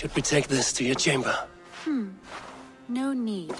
Should we take this to your chamber? No need.